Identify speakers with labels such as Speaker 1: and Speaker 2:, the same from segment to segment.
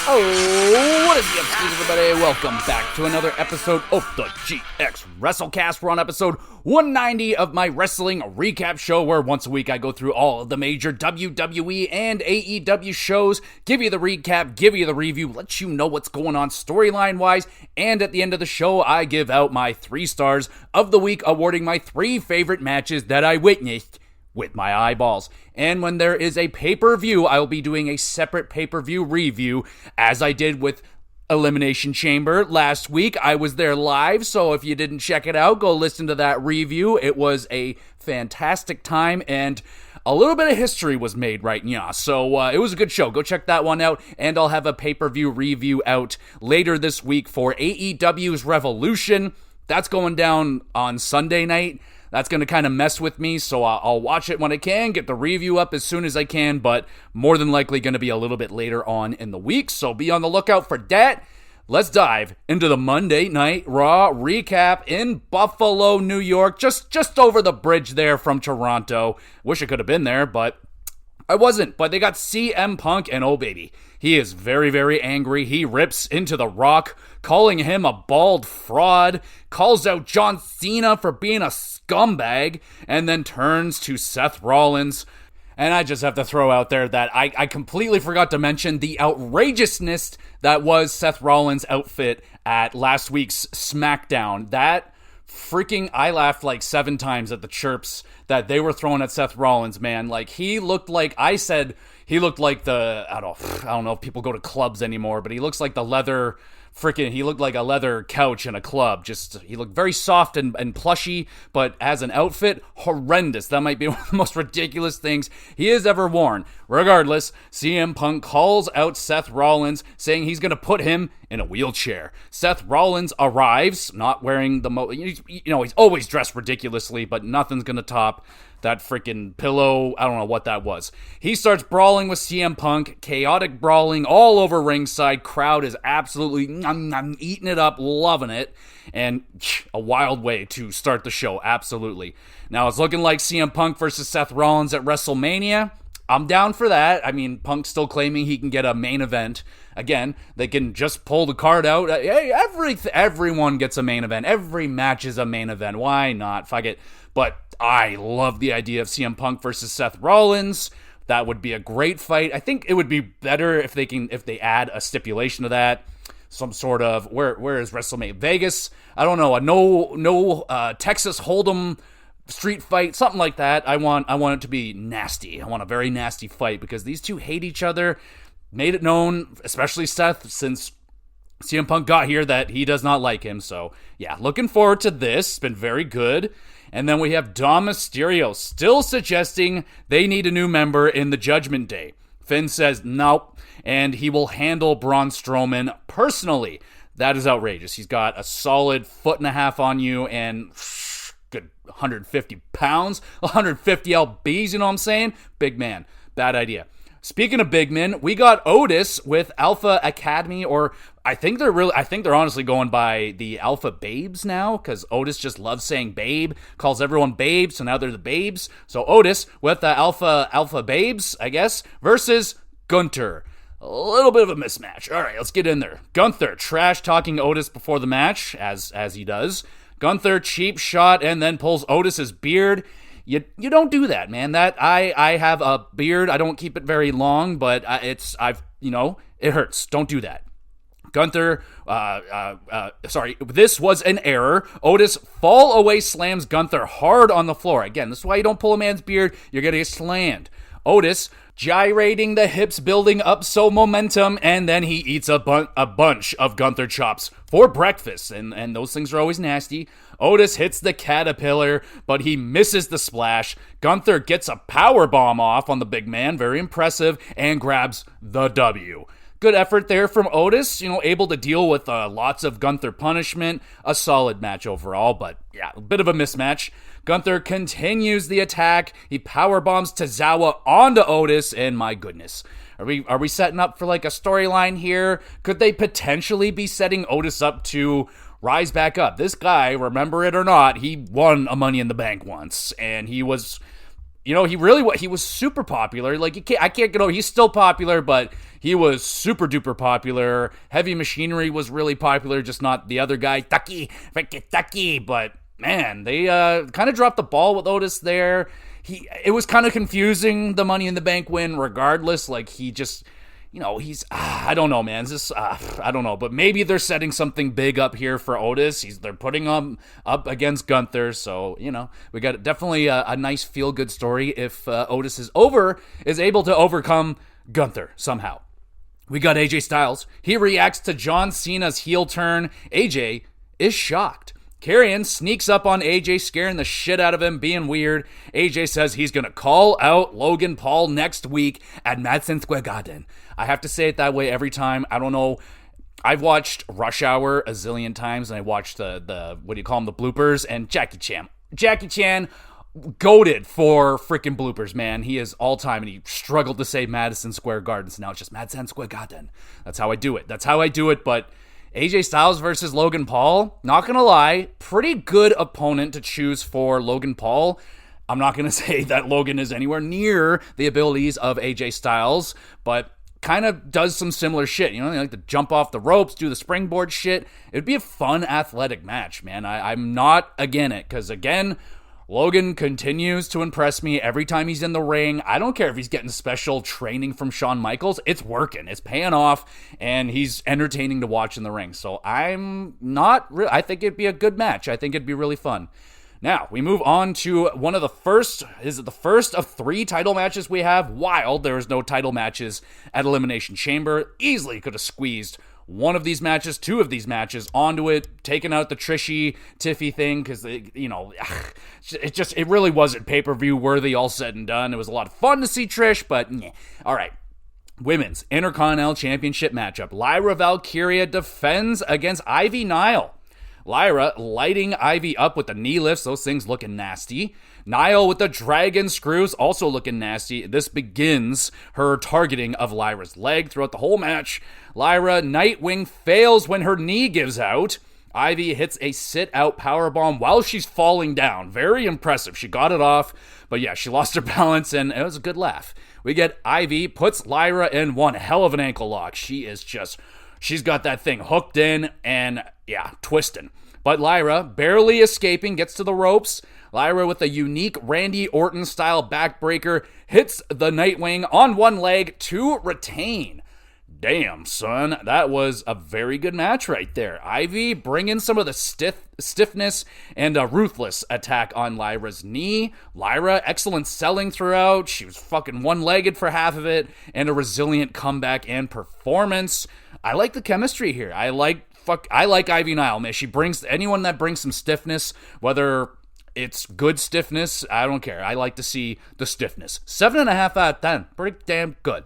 Speaker 1: Oh, what is up, everybody? Welcome back to another episode of the GXWrestleCast. We're on episode 190 of my wrestling recap show, where once a week I go through all of the major WWE and AEW shows, give you the recap, give you the review, let you know what's going on storyline-wise, and at the end of the show, I give out my 3 stars of the week, awarding my 3 favorite matches that I witnessed with my eyeballs. And when there is a pay-per-view, I will be doing a separate pay-per-view review, as I did with Elimination Chamber last week. I was there live, so if you didn't check it out, go listen to that review. It was a fantastic time, and a little bit of history was made right now. So it was a good show. Go check that one out, and I'll have a pay-per-view review out later this week for AEW's Revolution. That's going down on Sunday night. That's going to kind of mess with me, so I'll watch it when I can, get the review up as soon as I can, but more than likely going to be a little bit later on in the week, so be on the lookout for that. Let's dive into the Monday Night Raw recap in Buffalo, New York, just over the bridge there from Toronto. Wish I could have been there, but I wasn't. But they got CM Punk, and oh baby, he is very, very angry. He rips into The Rock, calling him a bald fraud, calls out John Cena for being a scumbag, and then turns to Seth Rollins. And I just have to throw out there that I completely forgot to mention the outrageousness that was Seth Rollins' outfit at last week's SmackDown. That freaking, I laughed like 7 times at the chirps that they were throwing at Seth Rollins, man. Like, he looked like, I said, he looked like I don't know if people go to clubs anymore, but he looks like the leather, he looked like a leather couch in a club. He looked very soft and plushy, but as an outfit, horrendous. That might be one of the most ridiculous things he has ever worn. Regardless, CM Punk calls out Seth Rollins, saying he's going to put him in a wheelchair. Seth Rollins arrives, not wearing he's always dressed ridiculously, but nothing's going to top that freaking pillow. I don't know what that was. He starts brawling with CM Punk, chaotic brawling all over ringside. Crowd is absolutely eating it up, loving it, and a wild way to start the show, absolutely. Now it's looking like CM Punk versus Seth Rollins at WrestleMania. I'm down for that. I mean, Punk's still claiming he can get a main event. Again, they can just pull the card out. Hey, everyone gets a main event. Every match is a main event. Why not? Fuck it. But I love the idea of CM Punk versus Seth Rollins. That would be a great fight. I think it would be better if they add a stipulation to that. Some sort of, where is WrestleMania? Vegas? I don't know. A no Texas Hold'em street fight, something like that. I want it to be nasty. I want a very nasty fight, because these two hate each other. Made it known, especially Seth, since CM Punk got here, that he does not like him. So yeah, looking forward to this. It's been very good. And then we have Dom Mysterio still suggesting they need a new member in the Judgment Day. Finn says nope, and he will handle Braun Strowman personally. That is outrageous. He's got a solid 1.5 foot on you and good 150 pounds, 150 lbs, you know what I'm saying? Big man. Bad idea. Speaking of big men, we got Otis with Alpha Academy, or I think they're honestly going by the Alpha Babes now, because Otis just loves saying babe, calls everyone babe, so now they're the babes. So Otis with the Alpha Babes, I guess, versus Gunther. A little bit of a mismatch. All right, let's get in there. Gunther trash-talking Otis before the match, as he does. Gunther cheap shot and then pulls Otis's beard. You don't do that, man. That I have a beard. I don't keep it very long, but it hurts. Don't do that. Gunther, this was an error. Otis fall away slams Gunther hard on the floor. Again, this is why you don't pull a man's beard. You're going to get slammed. Otis gyrating the hips, building up some momentum, and then he eats a bunch of Gunther chops for breakfast, and those things are always nasty. Otis hits the caterpillar, but he misses the splash. Gunther gets a power bomb off on the big man, very impressive, and grabs the W. Good effort there from Otis, able to deal with lots of Gunther punishment. A solid match overall, but yeah, a bit of a mismatch. Gunther continues the attack. He powerbombs Tozawa onto Otis, and my goodness. Are we setting up for like a storyline here? Could they potentially be setting Otis up to rise back up? This guy, remember it or not, he won a Money in the Bank once, and he was he was super popular. Like, I can't get over, he's still popular, but he was super duper popular. Heavy Machinery was really popular, just not the other guy, Tucky, but man, they kind of dropped the ball with Otis there. It was kind of confusing, the Money in the Bank win, regardless. Like, he just, I don't know, man. I don't know, but maybe they're setting something big up here for Otis. They're putting him up against Gunther, so we got definitely a nice feel good story if Otis is able to overcome Gunther somehow. We got AJ Styles. He reacts to John Cena's heel turn. AJ is shocked. Karrion sneaks up on AJ, scaring the shit out of him, being weird. AJ says he's going to call out Logan Paul next week at Madison Square Garden. I have to say it that way every time. I don't know. I've watched Rush Hour a zillion times, and I watched the what do you call them, the bloopers, and Jackie Chan, goated for freaking bloopers, man. He is all time, and he struggled to say Madison Square Garden, so now it's just Madison Square Garden. That's how I do it, but AJ Styles versus Logan Paul, not gonna lie, pretty good opponent to choose for Logan Paul. I'm not gonna say that Logan is anywhere near the abilities of AJ Styles, but kind of does some similar shit. They like to jump off the ropes, do the springboard shit. It'd be a fun athletic match, man. I'm not against it, because again, Logan continues to impress me every time he's in the ring. I don't care if he's getting special training from Shawn Michaels. It's working. It's paying off, and he's entertaining to watch in the ring. So I think it'd be a good match. I think it'd be really fun. Now, we move on to one of the first of 3 title matches we have. Wild, there was no title matches at Elimination Chamber. Easily could have squeezed one of these matches, 2 of these matches onto it, taking out the Tiffy thing, because, it really wasn't pay-per-view worthy, all said and done. It was a lot of fun to see Trish, but all right. Women's Intercontinental Championship matchup. Lyra Valkyria defends against Ivy Nile. Lyra lighting Ivy up with the knee lifts, those things looking nasty. Nile with the dragon screws, also looking nasty. This begins her targeting of Lyra's leg throughout the whole match. Lyra Nightwing fails when her knee gives out. Ivy hits a sit-out powerbomb while she's falling down. Very impressive. She got it off, but yeah, she lost her balance, and it was a good laugh. We get Ivy puts Lyra in one hell of an ankle lock. She's got that thing hooked in and, twisting. But Lyra, barely escaping, gets to the ropes. Lyra with a unique Randy Orton-style backbreaker hits the Nightwing on one leg to retain. Damn, son, that was a very good match right there. Ivy bringing some of the stiffness and a ruthless attack on Lyra's knee. Lyra, excellent selling throughout. She was fucking one-legged for half of it, and a resilient comeback and performance. I like the chemistry here. I like Ivy Nile, man. She brings anyone that brings some stiffness, whether it's good stiffness, I don't care. I like to see the stiffness. 7.5 out of 10. Pretty damn good.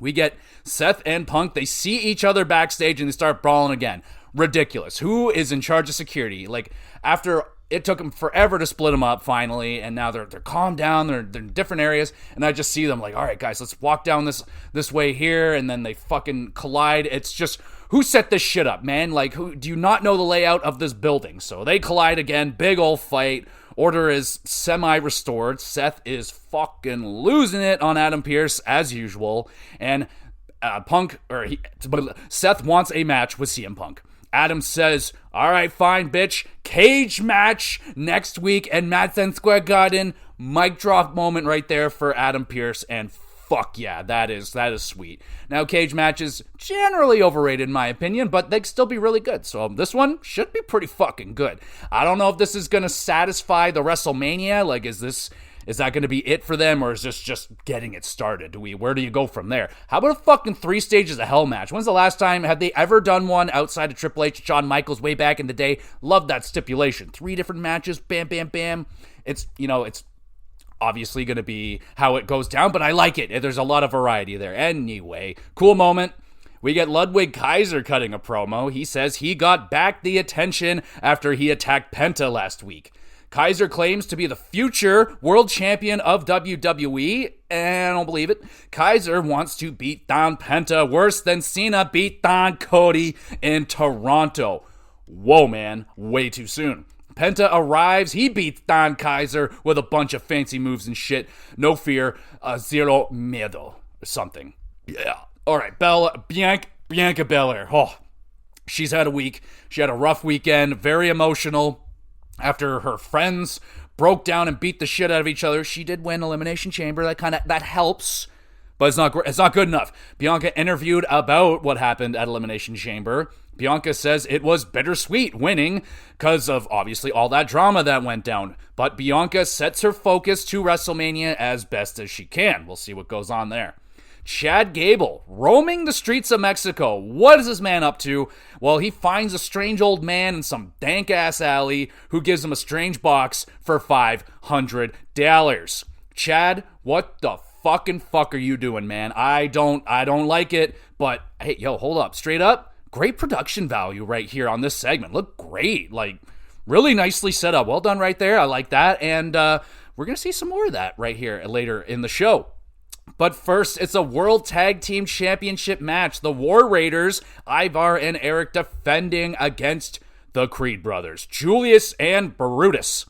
Speaker 1: We get Seth and Punk. They see each other backstage and they start brawling again. Ridiculous. Who is in charge of security? Like, after it took them forever to split them up finally, and now they're calmed down, they're in different areas, and I just see them like, all right, guys, let's walk down this way here, and then they fucking collide. It's just, who set this shit up, man? Like, who do you not know the layout of this building? So they collide again, big old fight. Order is semi-restored. Seth is fucking losing it on Adam Pearce as usual, and Seth wants a match with CM Punk. Adam says, all right, fine, bitch. Cage match next week at Madison Square Garden. Mic drop moment right there for Adam Pearce, and fuck yeah, that is sweet. Now, cage matches, generally overrated in my opinion, but they can still be really good. So this one should be pretty fucking good. I don't know if this is going to satisfy the WrestleMania. Like, is that going to be it for them, or is this just getting it started? Where do you go from there? How about a fucking 3 stages of hell match? When's the last time have they ever done one outside of Triple H and Shawn Michaels way back in the day? Love that stipulation. 3 different matches, bam, bam, bam. It's obviously going to be how it goes down, but I like it. There's a lot of variety there. Anyway, cool moment. We get Ludwig Kaiser cutting a promo. He says he got back the attention after he attacked Penta last week. Kaiser claims to be the future world champion of WWE, and I don't believe it. Kaiser wants to beat down Penta worse than Cena beat down Cody in Toronto. Whoa, man, way too soon. Penta arrives. He beats Don Kaiser with a bunch of fancy moves and shit. No fear. Zero miedo. Or something. Yeah. All right. Bianca Belair. Oh, she's had a week. She had a rough weekend. Very emotional. After her friends broke down and beat the shit out of each other, she did win Elimination Chamber. That helps, but it's not good enough. Bianca interviewed about what happened at Elimination Chamber. Bianca says it was bittersweet winning because of obviously all that drama that went down. But Bianca sets her focus to WrestleMania as best as she can. We'll see what goes on there. Chad Gable, roaming the streets of Mexico. What is this man up to? Well, he finds a strange old man in some dank-ass alley who gives him a strange box for $500. Chad, what the fucking fuck are you doing, man? I don't like it, but hey, yo, hold up. Straight up, great production value right here on this segment. Look great. Like, really nicely set up. Well done right there. I like that, and we're going to see some more of that right here later in the show. But first, it's a World Tag Team Championship match. The War Raiders, Ivar and Eric, defending against the Creed brothers, Julius and Brutus.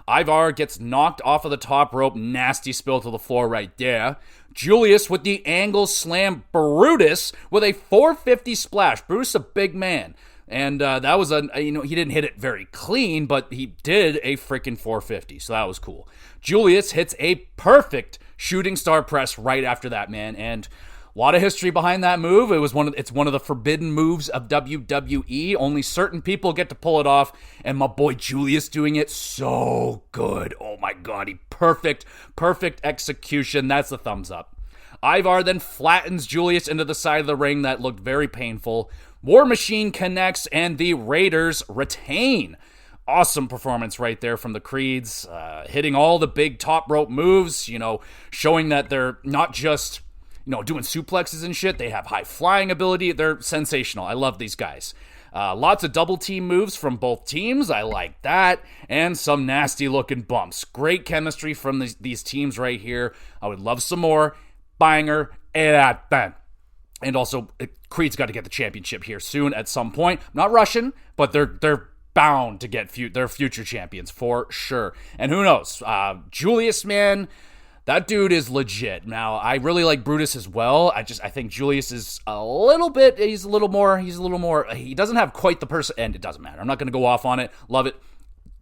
Speaker 1: Ivar gets knocked off of the top rope, nasty spill to the floor right there. Julius with the angle slam Brutus with a 450 splash. Brutus a big man. And that was he didn't hit it very clean, but he did a freaking 450, so that was cool. Julius hits a perfect shooting star press right after that, man, and a lot of history behind that move. It's one of the forbidden moves of WWE. Only certain people get to pull it off, and my boy Julius doing it so good. Oh my god, perfect execution. That's a thumbs up. Ivar then flattens Julius into the side of the ring. That looked very painful. War Machine connects, and the Raiders retain. Awesome performance right there from the Creeds, hitting all the big top rope moves, showing that they're not just, doing suplexes and shit. They have high flying ability. They're sensational. I love these guys. Lots of double team moves from both teams. I like that. And some nasty looking bumps. Great chemistry from these teams right here. I would love some more. Banger. And also, Creed's got to get the championship here soon at some point. I'm not rushing, but they're bound to get their future champions for sure. And who knows? Julius, man, that dude is legit. Now, I really like Brutus as well. I think Julius is a little more, he doesn't have quite the person, and it doesn't matter. I'm not going to go off on it. Love it.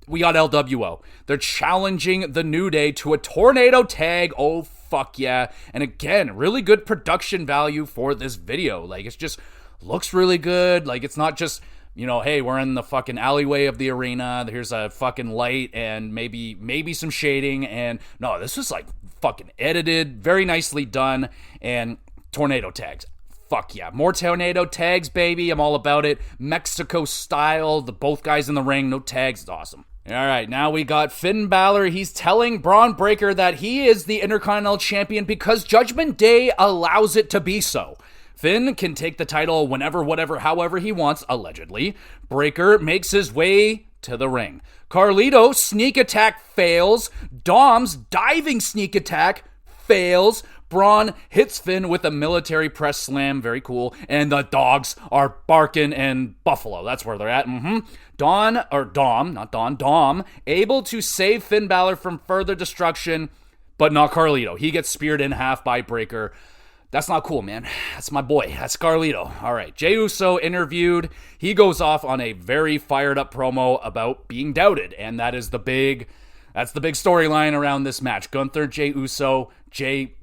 Speaker 1: We got LWO. They're challenging the New Day to a tornado tag. Oh, fuck yeah. And again, really good production value for this video. Like, it just looks really good. Like, it's not just, hey, we're in the fucking alleyway of the arena. Here's a fucking light and maybe some shading. And no, this was like fucking edited, very nicely done. And tornado tags. Fuck yeah. More tornado tags, baby. I'm all about it. Mexico style. Both guys in the ring. No tags. It's awesome. All right, now we got Finn Balor. He's telling Braun Breaker that he is the Intercontinental Champion because Judgment Day allows it to be so. Finn can take the title whenever, whatever, however he wants, allegedly. Breaker makes his way to the ring. Carlito sneak attack fails. Dom's diving sneak attack fails. Braun hits Finn with a military press slam. Very cool. And the dogs are barking in Buffalo. That's where they're at. Dom, able to save Finn Balor from further destruction, but not Carlito. He gets speared in half by Breaker. That's not cool, man. That's my boy. That's Carlito. All right. Jey Uso interviewed. He goes off on a very fired up promo about being doubted, and that's the big storyline around this match. Gunther, Jey Uso, Jey,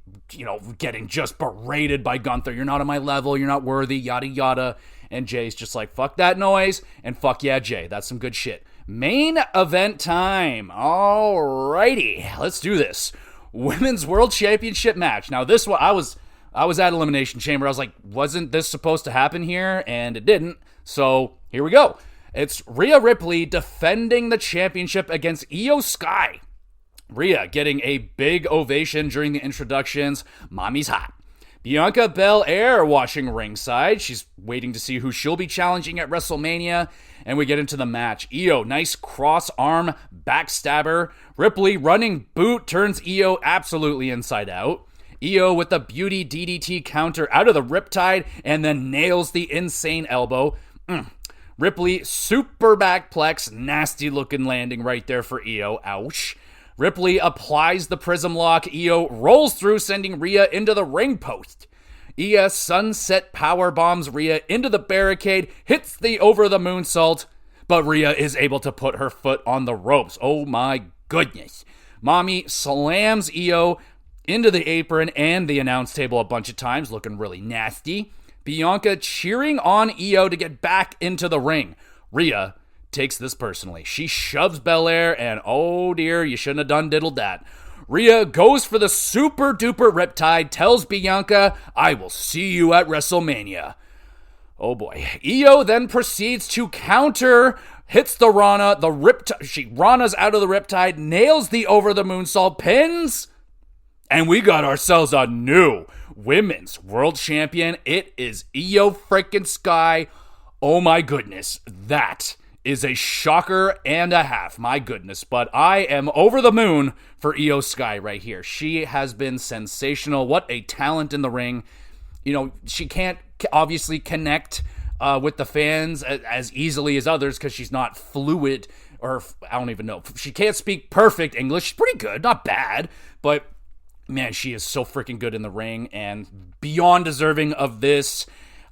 Speaker 1: getting just berated by Gunther. You're not on my level. You're not worthy, yada, yada. And Jay's just like, fuck that noise, and fuck yeah, Jey. That's some good shit. Main event time. Alrighty. Let's do this. Women's World Championship match. Now, this one, I was at Elimination Chamber. I was like, wasn't this supposed to happen here? And it didn't. So, here we go. It's Rhea Ripley defending the championship against Io Sky. Rhea getting a big ovation during the introductions. Mommy's hot. Bianca Belair watching ringside. She's waiting to see who she'll be challenging at WrestleMania. And we get into the match. Io, nice cross-arm backstabber. Ripley running boot turns Io absolutely inside out. Io with the beauty DDT counter out of the riptide and then nails the insane elbow. Ripley, super backplex, nasty looking landing right there for Io. Ouch. Ripley applies the prism lock. Io rolls through, sending Rhea into the ring post. Io sunset power bombs Rhea into the barricade, hits the over the moonsault, but Rhea is able to put her foot on the ropes. Oh my goodness. Mommy slams Io into the apron and the announce table a bunch of times, looking really nasty. Bianca cheering on Io to get back into the ring. Rhea takes this personally. She shoves Belair, and oh dear, you shouldn't have done diddled that. Rhea goes for the super duper riptide, tells Bianca, I will see you at WrestleMania. Oh boy. Io then proceeds to counter, hits the Rana, the riptide. Rana's out of the riptide, nails the over the moonsault, pins, and we got ourselves a new women's world champion. It is Io freaking Sky. Oh my goodness. That is a shocker and a half. My goodness. But I am over the moon for Io Sky right here. She has been sensational. What a talent in the ring. You know, she can't obviously connect with the fans as easily as others because she's not fluid, or I don't even know. She can't speak perfect English. She's pretty good, not bad, but man, she is so freaking good in the ring and beyond deserving of this.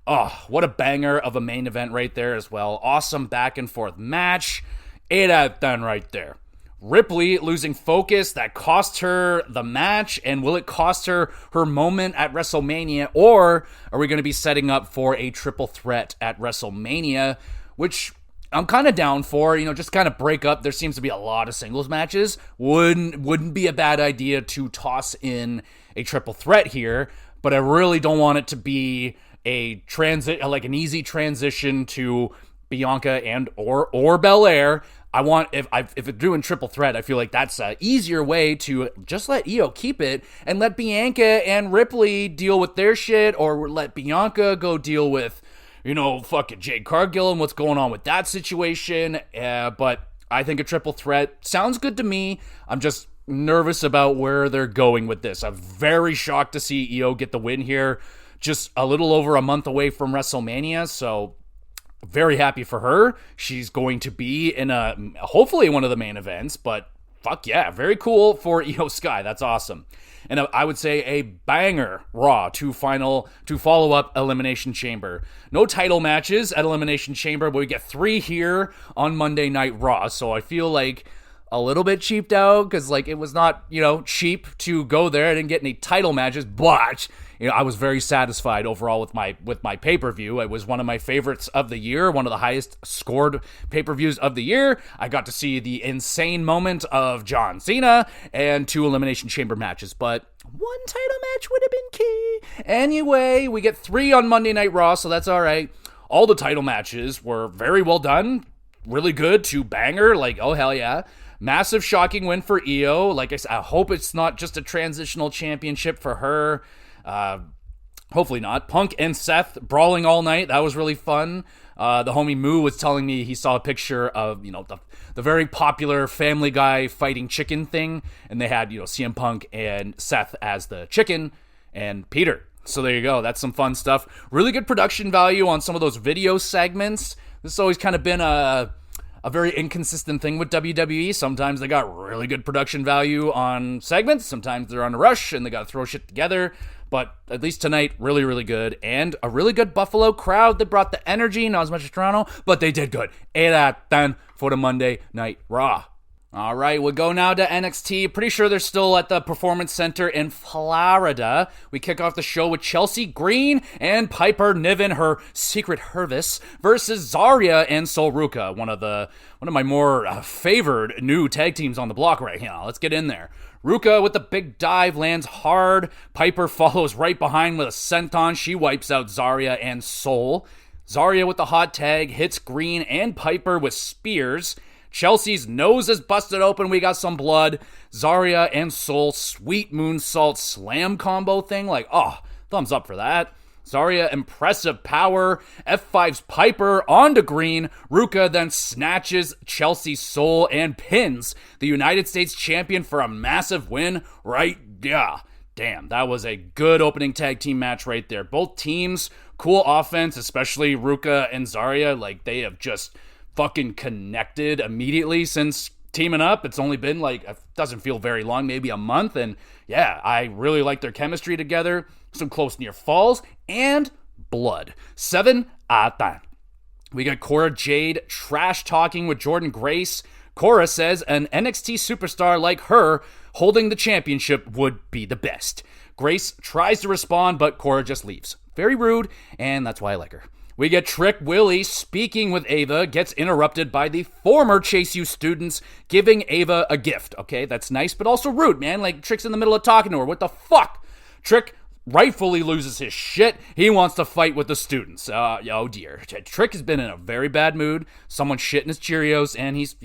Speaker 1: Oh, what a banger of a main event right there as well. Awesome back and forth match. 8 out of 10 right there. Ripley losing focus, that cost her the match, and will it cost her her moment at WrestleMania, or are we going to be setting up for a triple threat at WrestleMania, which I'm kind of down for, just kind of break up. There seems to be a lot of singles matches. Wouldn't be a bad idea to toss in a triple threat here, but I really don't want it to be a an easy transition to Bianca and or Belair. I want, if it's doing triple threat, I feel like that's an easier way to just let Io keep it and let Bianca and Ripley deal with their shit, or let Bianca go deal with, fucking Jade Cargill and what's going on with that situation. But I think a triple threat sounds good to me. I'm just nervous about where they're going with this. I'm very shocked to see Io get the win here, just a little over a month away from WrestleMania. So very happy for her. She's going to be in hopefully one of the main events, but fuck yeah, very cool for Io Sky. That's awesome. And I would say a banger Raw to follow up Elimination Chamber. No title matches at Elimination Chamber, but we get 3 here on Monday Night Raw. So I feel like a little bit cheaped out because it was not, cheap to go there. I didn't get any title matches, but I was very satisfied overall with my pay-per-view. It was one of my favorites of the year, one of the highest scored pay-per-views of the year. I got to see the insane moment of John Cena and 2 Elimination Chamber matches, but 1 title match would have been key. Anyway, we get 3 on Monday Night Raw, so that's all right. All the title matches were very well done, really good to banger, oh hell yeah. Massive shocking win for Io. Like I said, I hope it's not just a transitional championship for her. Hopefully not. Punk and Seth brawling all night. That was really fun. The homie Moo was telling me he saw a picture of, the very popular Family Guy fighting chicken thing. And they had, CM Punk and Seth as the chicken and Peter. So there you go. That's some fun stuff. Really good production value on some of those video segments. This has always kind of been a very inconsistent thing with WWE. Sometimes they got really good production value on segments. Sometimes they're on a rush and they got to throw shit together. But at least tonight, really, really good. And a really good Buffalo crowd that brought the energy. Not as much as Toronto, but they did good. 8 out of 10 for the Monday Night Raw. All right, we'll go now to NXT. Pretty sure they're still at the Performance Center in Florida. We kick off the show with Chelsea Green and Piper Niven, her secret Hervis, versus Zarya and Sol Ruca, one of my more favored new tag teams on the block right now. Let's get in there. Ruca with the big dive lands hard. Piper follows right behind with a senton. She wipes out Zarya and Sol. Zarya with the hot tag hits Green and Piper with spears. Chelsea's nose is busted open. We got some blood. Zarya and Sol, sweet moonsault slam combo thing. Thumbs up for that. Zarya, impressive power. F5's Piper onto Green. Ruca then snatches Chelsea's Sol and pins the United States champion for a massive win right. Yeah. Damn, that was a good opening tag team match right there. Both teams Cool offense, especially Ruka and Zarya. Like, they have just fucking connected immediately since teaming up. It's only been like, it doesn't feel very long, maybe a month. And yeah, I really like their chemistry together. Some close near falls and blood. 7 out of 10. We got Cora Jade trash talking with Jordynne Grace. Cora says an NXT superstar like her holding the championship would be the best. Grace tries to respond, but Cora just leaves. Very rude, and that's why I like her. We get Trick Willie speaking with Ava, gets interrupted by the former Chase U students giving Ava a gift. Okay, that's nice, but also rude, man. Like, Trick's in the middle of talking to her. What the fuck? Trick rightfully loses his shit. He wants to fight with the students. Oh dear. Trick has been in a very bad mood. Someone's shitting his Cheerios, and he's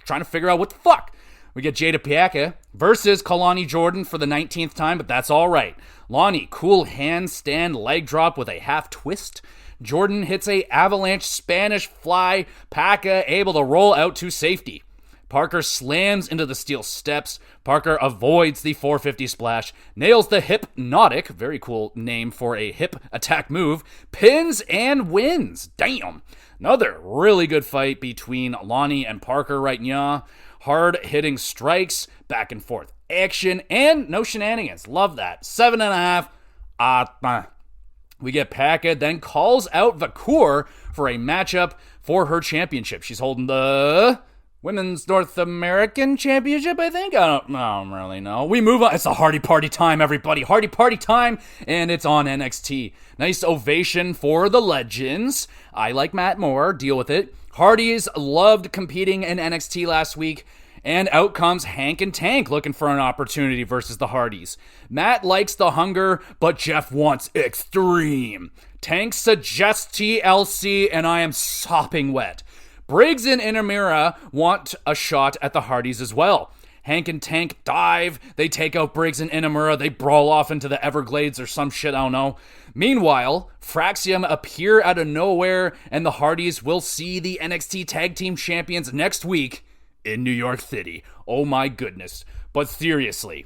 Speaker 1: trying to figure out what the fuck. We get Jada Piaca versus Kalani Jordan for the 19th time, but that's all right. Lonnie, cool handstand leg drop with a half twist. Jordan hits a avalanche Spanish fly. Piaca able to roll out to safety. Parker slams into the steel steps. Parker avoids the 450 splash, nails the Hypnotic, very cool name for a hip attack move, pins and wins. Damn. Another really good fight between Lonnie and Parker right now. Hard hitting strikes, back and forth action, and no shenanigans. Love that. 7.5. We get Piaca, then calls out Vakur for a matchup for her championship. She's holding the Women's North American Championship, I think? I don't really know. We move on. It's a Hardy Party time, everybody. Hardy Party time, and it's on NXT. Nice ovation for the legends. I like Matt Moore. Deal with it. Hardys loved competing in NXT last week, and out comes Hank and Tank looking for an opportunity versus the Hardys. Matt likes the hunger, but Jeff wants extreme. Tank suggests TLC, and I am sopping wet. Briggs and Inamura want a shot at the Hardys as well. Hank and Tank dive. They take out Briggs and Inamura. They brawl off into the Everglades or some shit, I don't know. Meanwhile, Fraxium appear out of nowhere, and the Hardys will see the NXT Tag Team Champions next week in New York City. Oh my goodness. But seriously,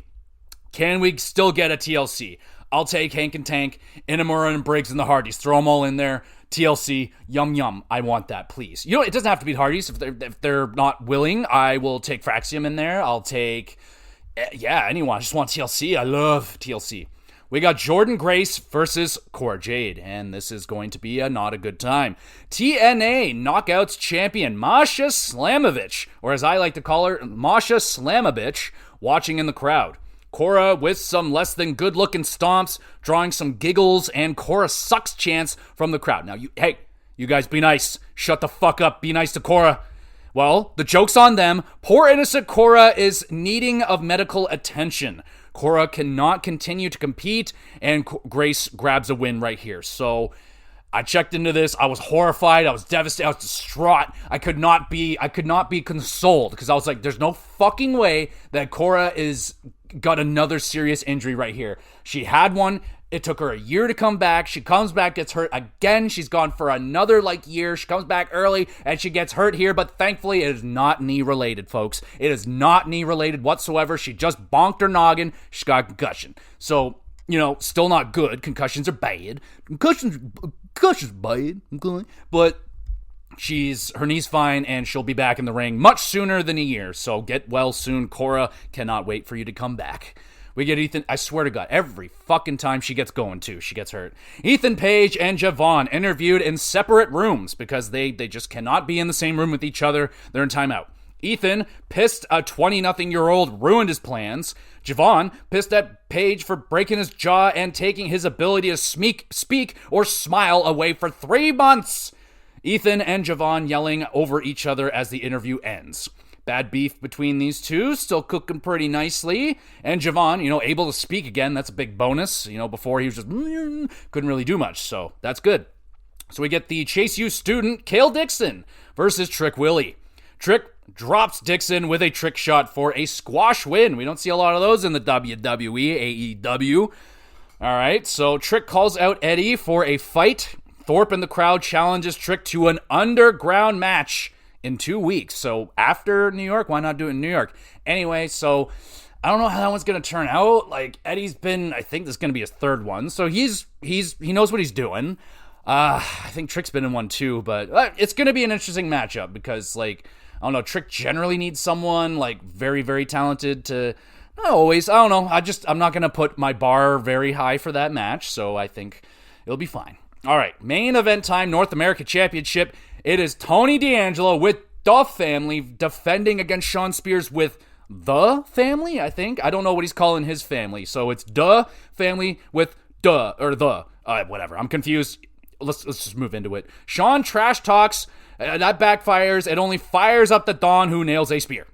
Speaker 1: can we still get a TLC? I'll take Hank and Tank, Inamura and Briggs and the Hardys. Throw them all in there. TLC, yum yum. I want that, please. You know, it doesn't have to be Hardys. If they're not willing, I will take Fraxium in there. I'll take, anyone. I just want TLC. I love TLC. We got Jordynne Grace versus Cora Jade, and this is going to be not a good time. TNA Knockouts champion Masha Slamovich, or as I like to call her, Masha Slamovich, watching in the crowd. Cora with some less than good looking stomps, drawing some giggles and Cora sucks chants from the crowd. Now, you guys be nice. Shut the fuck up. Be nice to Cora. Well, the joke's on them. Poor innocent Cora is needing of medical attention. Cora cannot continue to compete, and Grace grabs a win right here. So I checked into this. I was horrified. I was devastated. I was distraught. I could not be consoled because I was like, there's no fucking way that Cora is got another serious injury right here. She had one. It took her a year to come back. She comes back, gets hurt again. She's gone for another year. She comes back early and she gets hurt here, but thankfully it is not knee related, folks. It is not knee related whatsoever. She just bonked her noggin. She's got a concussion. So, still not good. Concussions are bad. Concussions bad. Okay. But her knee's fine and she'll be back in the ring much sooner than a year. So get well soon, Cora. Cannot wait for you to come back. We get Ethan, I swear to God, every fucking time she gets going too, she gets hurt. Ethan Page and Javon interviewed in separate rooms because they just cannot be in the same room with each other. They're in timeout. Ethan, pissed a 20-nothing-year-old, ruined his plans. Javon, pissed at Page for breaking his jaw and taking his ability to speak or smile away for 3 months. Ethan and Javon yelling over each other as the interview ends. Bad beef between these two, still cooking pretty nicely. And Javon, able to speak again. That's a big bonus. Before he was just couldn't really do much, so that's good. So we get the Chase U student, Kale Dixon, versus Trick Willie. Trick drops Dixon with a trick shot for a squash win. We don't see a lot of those in the WWE, AEW. All right, so Trick calls out Eddie for a fight. Thorpe in the crowd challenges Trick to an underground match in 2 weeks. So after New York, why not do it in New York? Anyway, so I don't know how that one's going to turn out. Eddie's been, I think this is going to be his third one. So he knows what he's doing. I think Trick's been in one too, but it's going to be an interesting matchup because, like, I don't know, Trick generally needs someone, like, very, very talented to, not always, I don't know, I'm not going to put my bar very high for that match, so I think it'll be fine. All right, main event time, North America Championship. It is Tony D'Angelo with the family defending against Shawn Spears with the family, I think. I don't know what he's calling his family, so it's the family with whatever. I'm confused. Let's just move into it. Shawn trash talks. That backfires. It only fires up the Don, who nails a spear.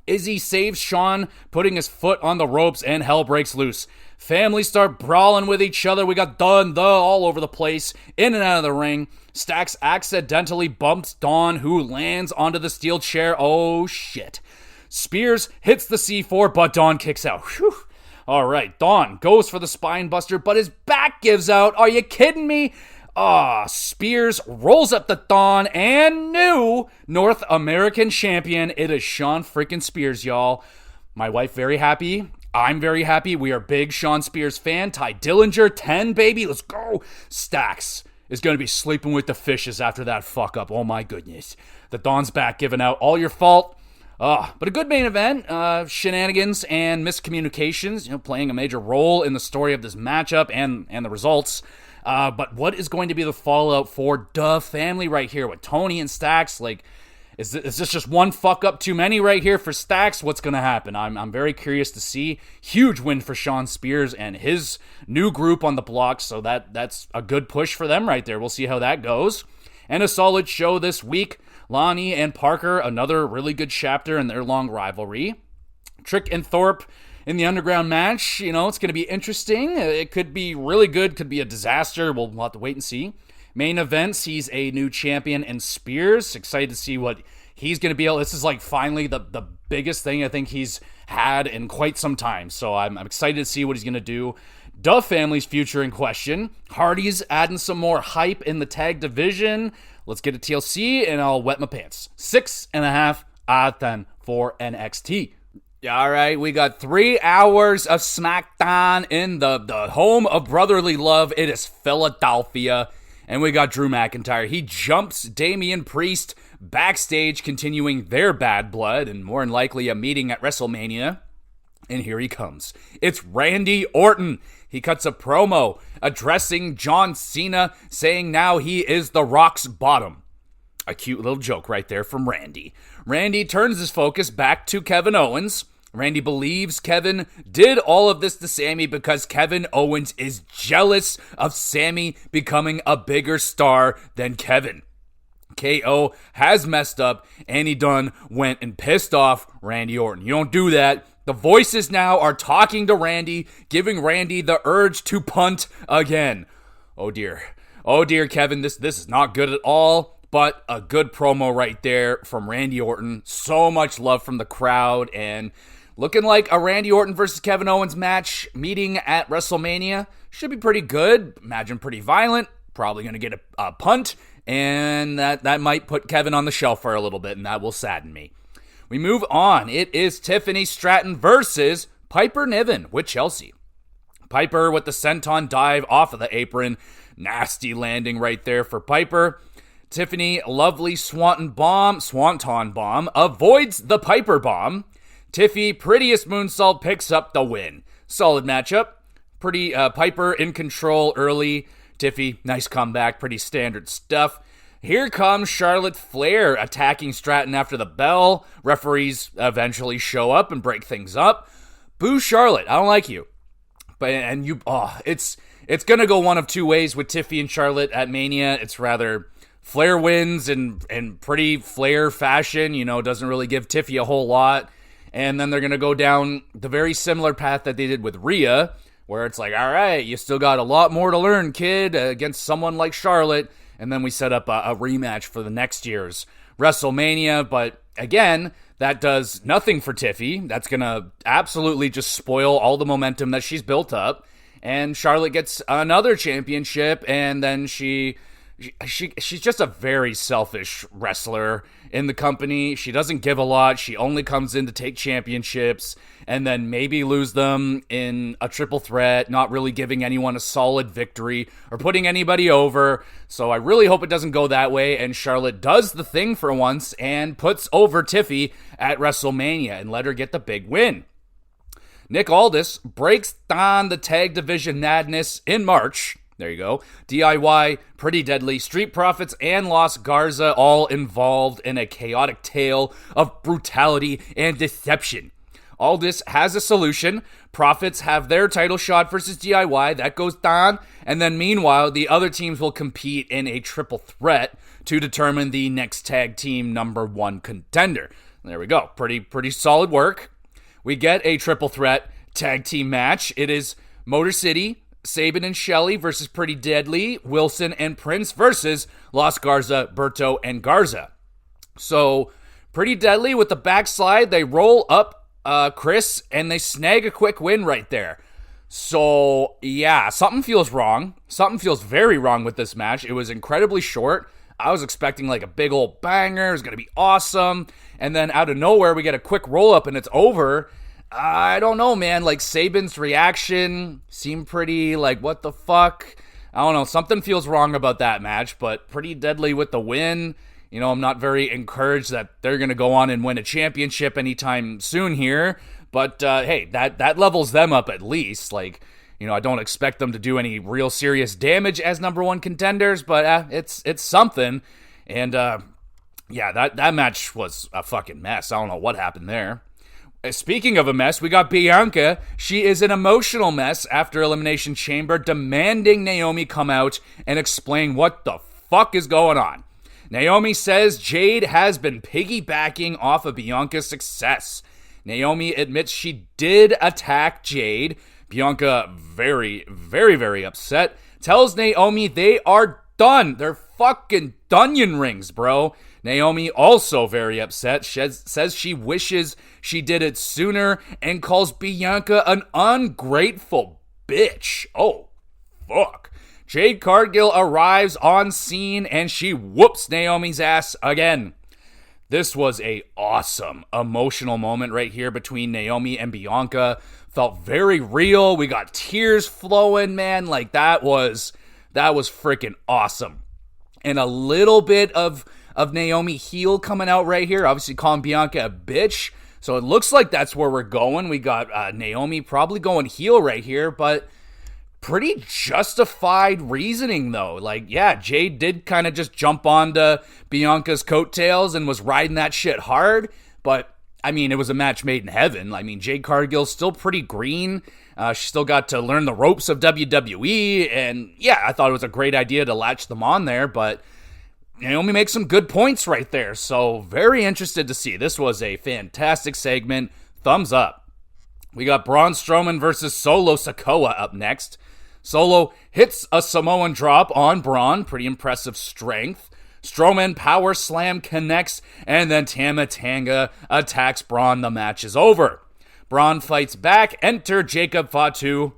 Speaker 1: Izzy saves Shawn, putting his foot on the ropes, and hell breaks loose. Families start brawling with each other. We got the all over the place, in and out of the ring. Stacks accidentally bumps Dawn, who lands onto the steel chair. Oh, shit. Spears hits the C4, but Dawn kicks out. Whew. All right, Dawn goes for the spine buster, but his back gives out. Are you kidding me? Spears rolls up the Dawn, and new North American champion. It is Shawn freaking Spears, y'all. My wife very happy. I'm very happy. We are big Shawn Spears fan. Ty Dillinger, 10, baby. Let's go. Stacks is going to be sleeping with the fishes after that fuck up. Oh, my goodness. The Dawn's back giving out. All your fault. But a good main event. Shenanigans and miscommunications, playing a major role in the story of this matchup and the results. But what is going to be the fallout for the family right here with Tony and Stacks? Like, is this just one fuck up too many right here for Stacks? What's going to happen? I'm very curious to see. Huge win for Shawn Spears and his new group on the block, so that's a good push for them right there. We'll see how that goes. And a solid show this week. Lonnie and Parker, another really good chapter in their long rivalry. Trick and Thorpe in the underground match, it's going to be interesting. It could be really good, could be a disaster. We'll have to wait and see. Main event sees a new champion in Spears. Excited to see what he's going to be able. This is like finally the biggest thing I think he's had in quite some time. So I'm excited to see what he's going to do. Duff family's future in question. Hardy's adding some more hype in the tag division. Let's get to TLC and I'll wet my pants. 6.5 out of 10 for NXT. All right, we got 3 hours of SmackDown in the home of brotherly love. It is Philadelphia. And we got Drew McIntyre. He jumps Damian Priest backstage, continuing their bad blood and more than likely a meeting at WrestleMania. And here he comes. It's Randy Orton. He cuts a promo addressing John Cena, saying now he is the Rock's bottom. A cute little joke right there from Randy. Randy turns his focus back to Kevin Owens. Randy believes Kevin did all of this to Sammy because Kevin Owens is jealous of Sammy becoming a bigger star than Kevin. KO has messed up, and he done went and pissed off Randy Orton. You don't do that. The voices now are talking to Randy, giving Randy the urge to punt again. Oh dear, Kevin, this is not good at all, but a good promo right there from Randy Orton. So much love from the crowd, and looking like a Randy Orton versus Kevin Owens match meeting at WrestleMania. Should be pretty good. Imagine pretty violent. Probably going to get a punt, and that might put Kevin on the shelf for a little bit, and that will sadden me. We move on. It is Tiffany Stratton versus Piper Niven with Chelsea. Piper with the senton dive off of the apron. Nasty landing right there for Piper. Tiffany, lovely swanton bomb, avoids the Piper bomb. Tiffy, prettiest moonsault, picks up the win. Solid matchup. Pretty Piper in control early. Tiffy, nice comeback, pretty standard stuff. Here comes Charlotte Flair attacking Stratton after the bell. Referees eventually show up and break things up. Boo Charlotte, I don't like you. It's gonna go one of two ways with Tiffy and Charlotte at Mania. It's rather Flair wins in pretty Flair fashion, doesn't really give Tiffy a whole lot. And then they're gonna go down the very similar path that they did with Rhea, where it's like, all right, you still got a lot more to learn, kid, against someone like Charlotte. And then we set up a rematch for the next year's WrestleMania. But again, that does nothing for Tiffy. That's going to absolutely just spoil all the momentum that she's built up. And Charlotte gets another championship, and then she she's just a very selfish wrestler in the company. She doesn't give a lot. She only comes in to take championships and then maybe lose them in a triple threat, not really giving anyone a solid victory or putting anybody over. So I really hope it doesn't go that way, and Charlotte does the thing for once and puts over Tiffy at WrestleMania and let her get the big win. Nick Aldis breaks down the tag division madness in March. There you go. DIY, Pretty Deadly, Street Profits, and Los Garza all involved in a chaotic tale of brutality and deception. Aldis has a solution. Profits have their title shot versus DIY. That goes down. And then meanwhile, the other teams will compete in a triple threat to determine the next tag team number one contender. There we go. Pretty solid work. We get a triple threat tag team match. It is Motor City, Sabin and Shelley versus Pretty Deadly, Wilson and Prince versus Los Garza, Berto, and Garza. So, Pretty Deadly with the backslide, they roll up Chris, and they snag a quick win right there. So, yeah, something feels wrong. Something feels very wrong with this match. It was incredibly short. I was expecting like a big old banger. It was going to be awesome. And then out of nowhere, we get a quick roll-up and it's over. I don't know, man. Like, Sabin's reaction seemed pretty like, what the fuck? I don't know. Something feels wrong about that match, but Pretty Deadly with the win. You know, I'm not very encouraged that they're going to go on and win a championship anytime soon here. But, hey, that levels them up at least. Like, you know, I don't expect them to do any real serious damage as number one contenders, but it's something. And, yeah, that match was a fucking mess. I don't know what happened there. Speaking of a mess, we got Bianca. She is an emotional mess after Elimination Chamber, demanding Naomi come out and explain what the fuck is going on. Naomi says Jade has been piggybacking off of Bianca's success. Naomi admits she did attack Jade. Bianca, very, very, very upset, tells Naomi they are done. They're fucking Dunyan rings, bro. Naomi, also very upset, says she wishes she did it sooner and calls Bianca an ungrateful bitch. Oh, fuck. Jade Cargill arrives on scene and she whoops Naomi's ass again. This was a awesome emotional moment right here between Naomi and Bianca. Felt very real. We got tears flowing, man. Like, that was freaking awesome. And a little bit of Naomi heel coming out right here, obviously calling Bianca a bitch. So it looks like that's where we're going. We got Naomi probably going heel right here, but pretty justified reasoning though. Like, yeah, Jade did kind of just jump onto Bianca's coattails and was riding that shit hard, but I mean, it was a match made in heaven. I mean, Jade Cargill's still pretty green. She still got to learn the ropes of WWE, and yeah, I thought it was a great idea to latch them on there, but Naomi makes some good points right there, so very interested to see. This was a fantastic segment. Thumbs up. We got Braun Strowman versus Solo Sikoa up next. Solo hits a Samoan drop on Braun, pretty impressive strength. Strowman power slam connects, and then Tama Tonga attacks Braun. The match is over. Braun fights back. Enter Jacob Fatu.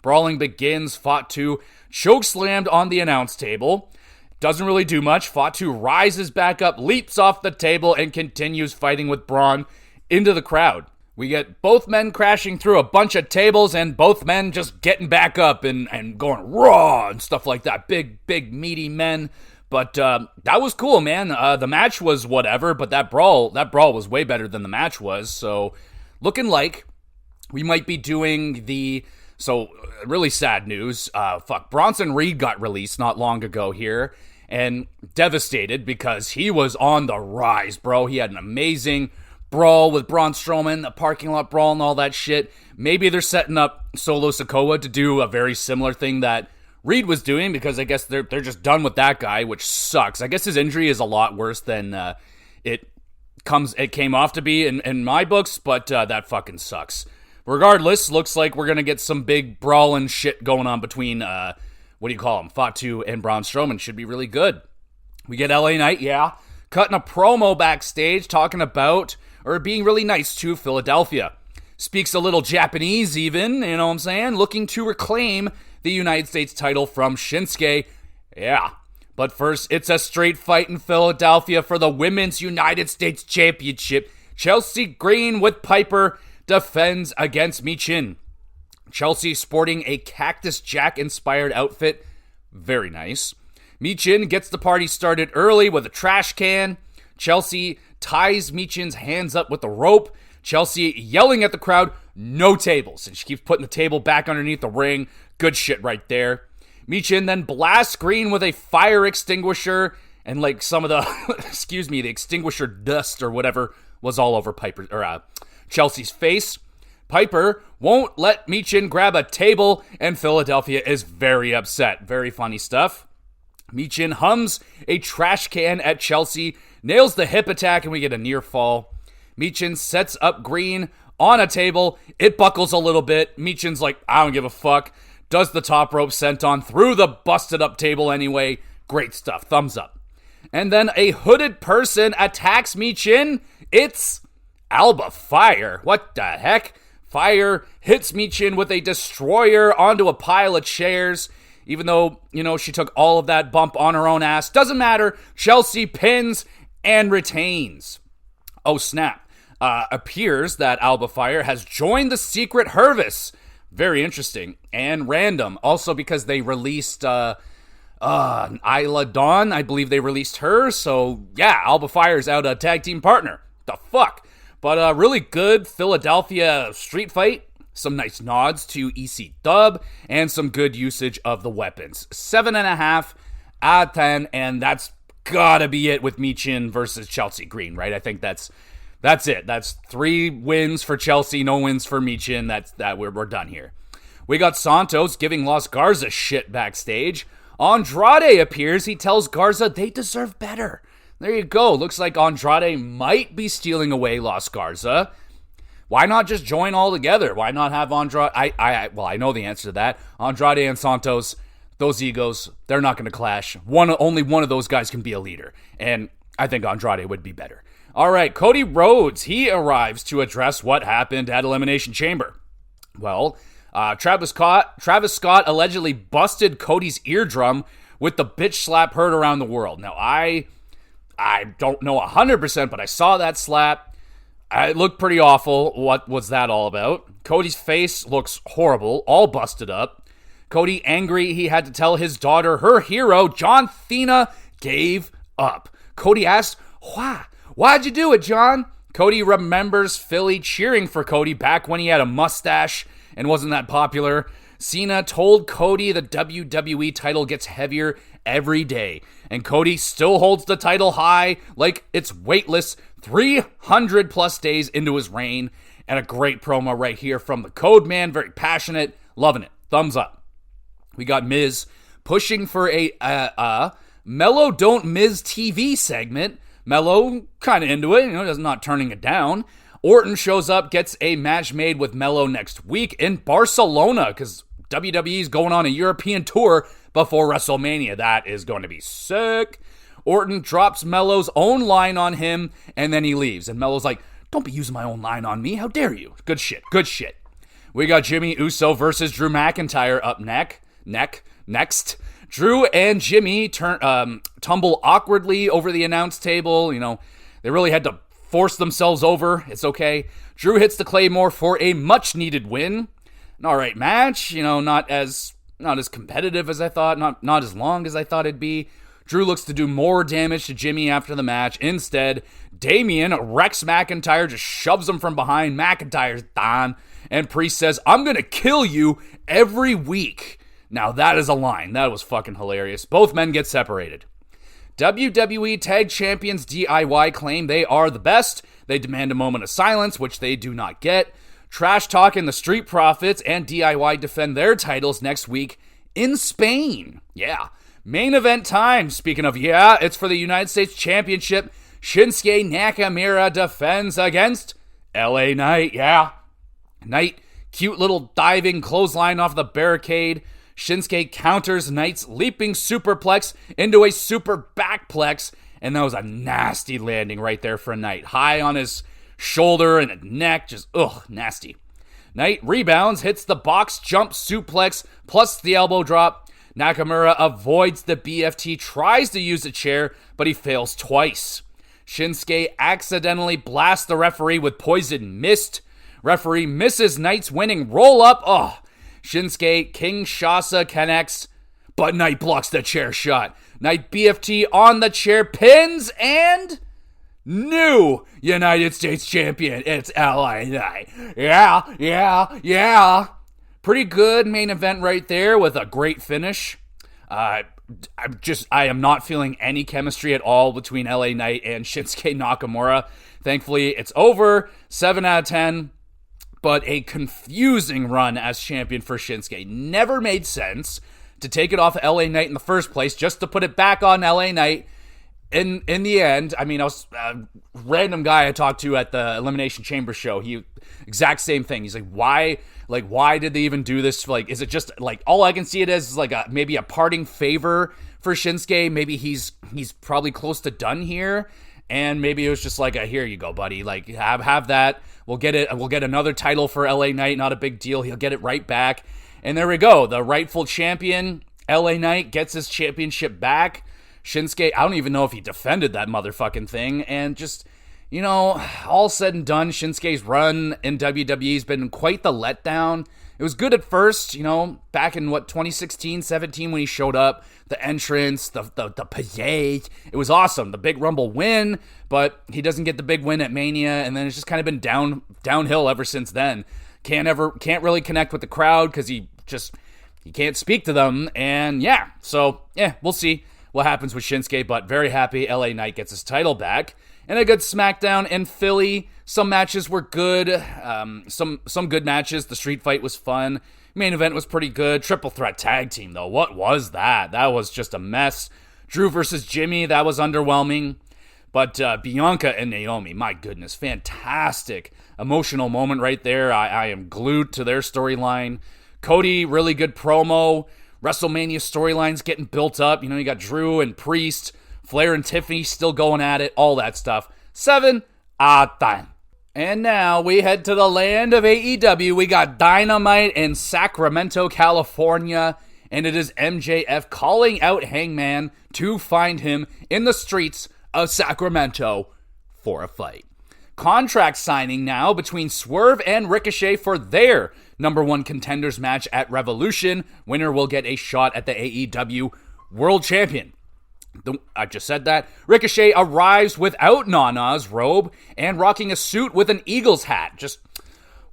Speaker 1: Brawling begins. Fatu chokeslammed on the announce table. Doesn't really do much. Fatu rises back up, leaps off the table, and continues fighting with Braun into the crowd. We get both men crashing through a bunch of tables and both men just getting back up and going raw and stuff like that. Big, meaty men. But that was cool, man. The match was whatever, but that brawl was way better than the match was. So looking like we might be doing so really sad news. Bronson Reed got released not long ago here, and devastated because he was on the rise, bro. He had an amazing brawl with Braun Strowman, the parking lot brawl and all that shit. Maybe they're setting up Solo Sikoa to do a very similar thing that Reed was doing, because I guess they're just done with that guy, which sucks. I guess his injury is a lot worse than it came off to be in my books, but that fucking sucks. Regardless, looks like we're gonna get some big brawling shit going on between Fatu and Braun Strowman. Should be really good. We get LA Knight, cutting a promo backstage, talking about, or being really nice to Philadelphia. Speaks a little Japanese even, you know what I'm saying? Looking to reclaim the United States title from Shinsuke. Yeah. But first, it's a street fight in Philadelphia for the Women's United States Championship. Chelsea Green with Piper defends against Michin. Chelsea sporting a Cactus Jack-inspired outfit. Very nice. Michin gets the party started early with a trash can. Chelsea ties Michin's hands up with a rope. Chelsea yelling at the crowd, no tables. And she keeps putting the table back underneath the ring. Good shit right there. Michin then blasts Green with a fire extinguisher, and like some of the, the extinguisher dust or whatever was all over Chelsea's face. Piper won't let Michin grab a table, and Philadelphia is very upset. Very funny stuff. Michin hums a trash can at Chelsea, nails the hip attack, and we get a near fall. Michin sets up Green on a table. It buckles a little bit. Michin's like, I don't give a fuck. Does the top rope senton through the busted up table anyway. Great stuff. Thumbs up. And then a hooded person attacks Michin. It's Alba Fire. What the heck? Fire hits Michin with a destroyer onto a pile of chairs. Even though, she took all of that bump on her own ass. Doesn't matter. Chelsea pins and retains. Oh, snap. Appears that Alba Fire has joined the Secret Hervis. Very interesting and random. Also because they released Isla Dawn. I believe they released her. So, yeah, Alba Fire's out a tag team partner. The fuck? But really good Philadelphia street fight. Some nice nods to EC Dub and some good usage of the weapons. 7.5 out of 10, and that's gotta be it with Michin versus Chelsea Green, right? I think that's it. That's 3 wins for Chelsea, no wins for Michin. We're done here. We got Santos giving Los Garza shit backstage. Andrade appears. He tells Garza they deserve better. There you go. Looks like Andrade might be stealing away Los Garza. Why not just join all together? Why not have Andrade? I know the answer to that. Andrade and Santos, those egos, they're not going to clash. Only one of those guys can be a leader. And I think Andrade would be better. All right, Cody Rhodes, he arrives to address what happened at Elimination Chamber. Well, Travis Scott allegedly busted Cody's eardrum with the bitch slap heard around the world. Now, I don't know 100%, but I saw that slap. It looked pretty awful. What was that all about? Cody's face looks horrible, all busted up. Cody angry he had to tell his daughter her hero, John Cena, gave up. Cody asked, why? Why'd you do it, John? Cody remembers Philly cheering for Cody back when he had a mustache and wasn't that popular. Cena told Cody the WWE title gets heavier every day, and Cody still holds the title high like it's weightless 300 plus days into his reign. And a great promo right here from the Code Man, very passionate, loving it. Thumbs up. We got Miz pushing for a Mello Don't Miz TV segment. Mello kind of into it, not turning it down. Orton shows up, gets a match made with Mello next week in Barcelona because WWE's going on a European tour before WrestleMania. That is going to be sick. Orton drops Mello's own line on him, and then he leaves. And Mello's like, don't be using my own line on me. How dare you? Good shit. Good shit. We got Jimmy Uso versus Drew McIntyre up next. Drew and Jimmy tumble awkwardly over the announce table. They really had to force themselves over. It's okay. Drew hits the Claymore for a much-needed win. An all right match. Not as competitive as I thought. Not as long as I thought it'd be. Drew looks to do more damage to Jimmy after the match. Instead, Damian wrecks McIntyre, just shoves him from behind. McIntyre's done. And Priest says, I'm going to kill you every week. Now that is a line. That was fucking hilarious. Both men get separated. WWE Tag Champions DIY claim they are the best. They demand a moment of silence, which they do not get. Trash Talk and the Street Profits and DIY defend their titles next week in Spain. Yeah. Main event time. Speaking of, it's for the United States Championship. Shinsuke Nakamura defends against LA Knight. Yeah. Knight, cute little diving clothesline off the barricade. Shinsuke counters Knight's leaping superplex into a super backplex. And that was a nasty landing right there for Knight. High on his shoulder and neck. Just, nasty. Knight rebounds, hits the box jump suplex plus the elbow drop. Nakamura avoids the BFT, tries to use a chair, but he fails twice. Shinsuke accidentally blasts the referee with poison mist. Referee misses Knight's winning roll-up. Shinsuke Kinshasa connects, but Knight blocks the chair shot. Knight BFT on the chair, pins, and new United States champion. It's LA Knight. Yeah. Pretty good main event right there with a great finish. I am not feeling any chemistry at all between LA Knight and Shinsuke Nakamura. Thankfully, it's over. 7 out of 10. But a confusing run as champion for Shinsuke. Never made sense to take it off LA Knight in the first place, just to put it back on LA Knight. In the end, I mean, I was a random guy I talked to at the Elimination Chamber show. He exact same thing. He's like, why did they even do this? Like, is it just like, all I can see it as is like maybe a parting favor for Shinsuke? Maybe he's probably close to done here, and maybe it was just like here you go, buddy. Like, have that. We'll get it. We'll get another title for LA Knight. Not a big deal. He'll get it right back. And there we go. The rightful champion, LA Knight, gets his championship back. Shinsuke, I don't even know if he defended that motherfucking thing. And just, all said and done, Shinsuke's run in WWE has been quite the letdown. It was good at first, back in 2016, 17 when he showed up. The entrance, the parade, it was awesome. The big Rumble win, but he doesn't get the big win at Mania, and then it's just kind of been downhill ever since then. Can't really connect with the crowd because he can't speak to them, and we'll see what happens with Shinsuke, but very happy LA Knight gets his title back. And a good SmackDown in Philly. Some matches were good. Some good matches. The street fight was fun. Main event was pretty good. Triple threat tag team, though. What was that? That was just a mess. Drew versus Jimmy, that was underwhelming. But Bianca and Naomi, my goodness, fantastic emotional moment right there. I am glued to their storyline. Cody, really good promo. WrestleMania storylines getting built up. You got Drew and Priest. Flair and Tiffany still going at it, all that stuff. 7 out of 10. And now we head to the land of AEW. We got Dynamite in Sacramento, California, and it is MJF calling out Hangman to find him in the streets of Sacramento for a fight. Contract signing now between Swerve and Ricochet for their number one contenders match at Revolution. Winner will get a shot at the AEW World Champion. I just said that. Ricochet arrives without Nana's robe and rocking a suit with an Eagles hat. Just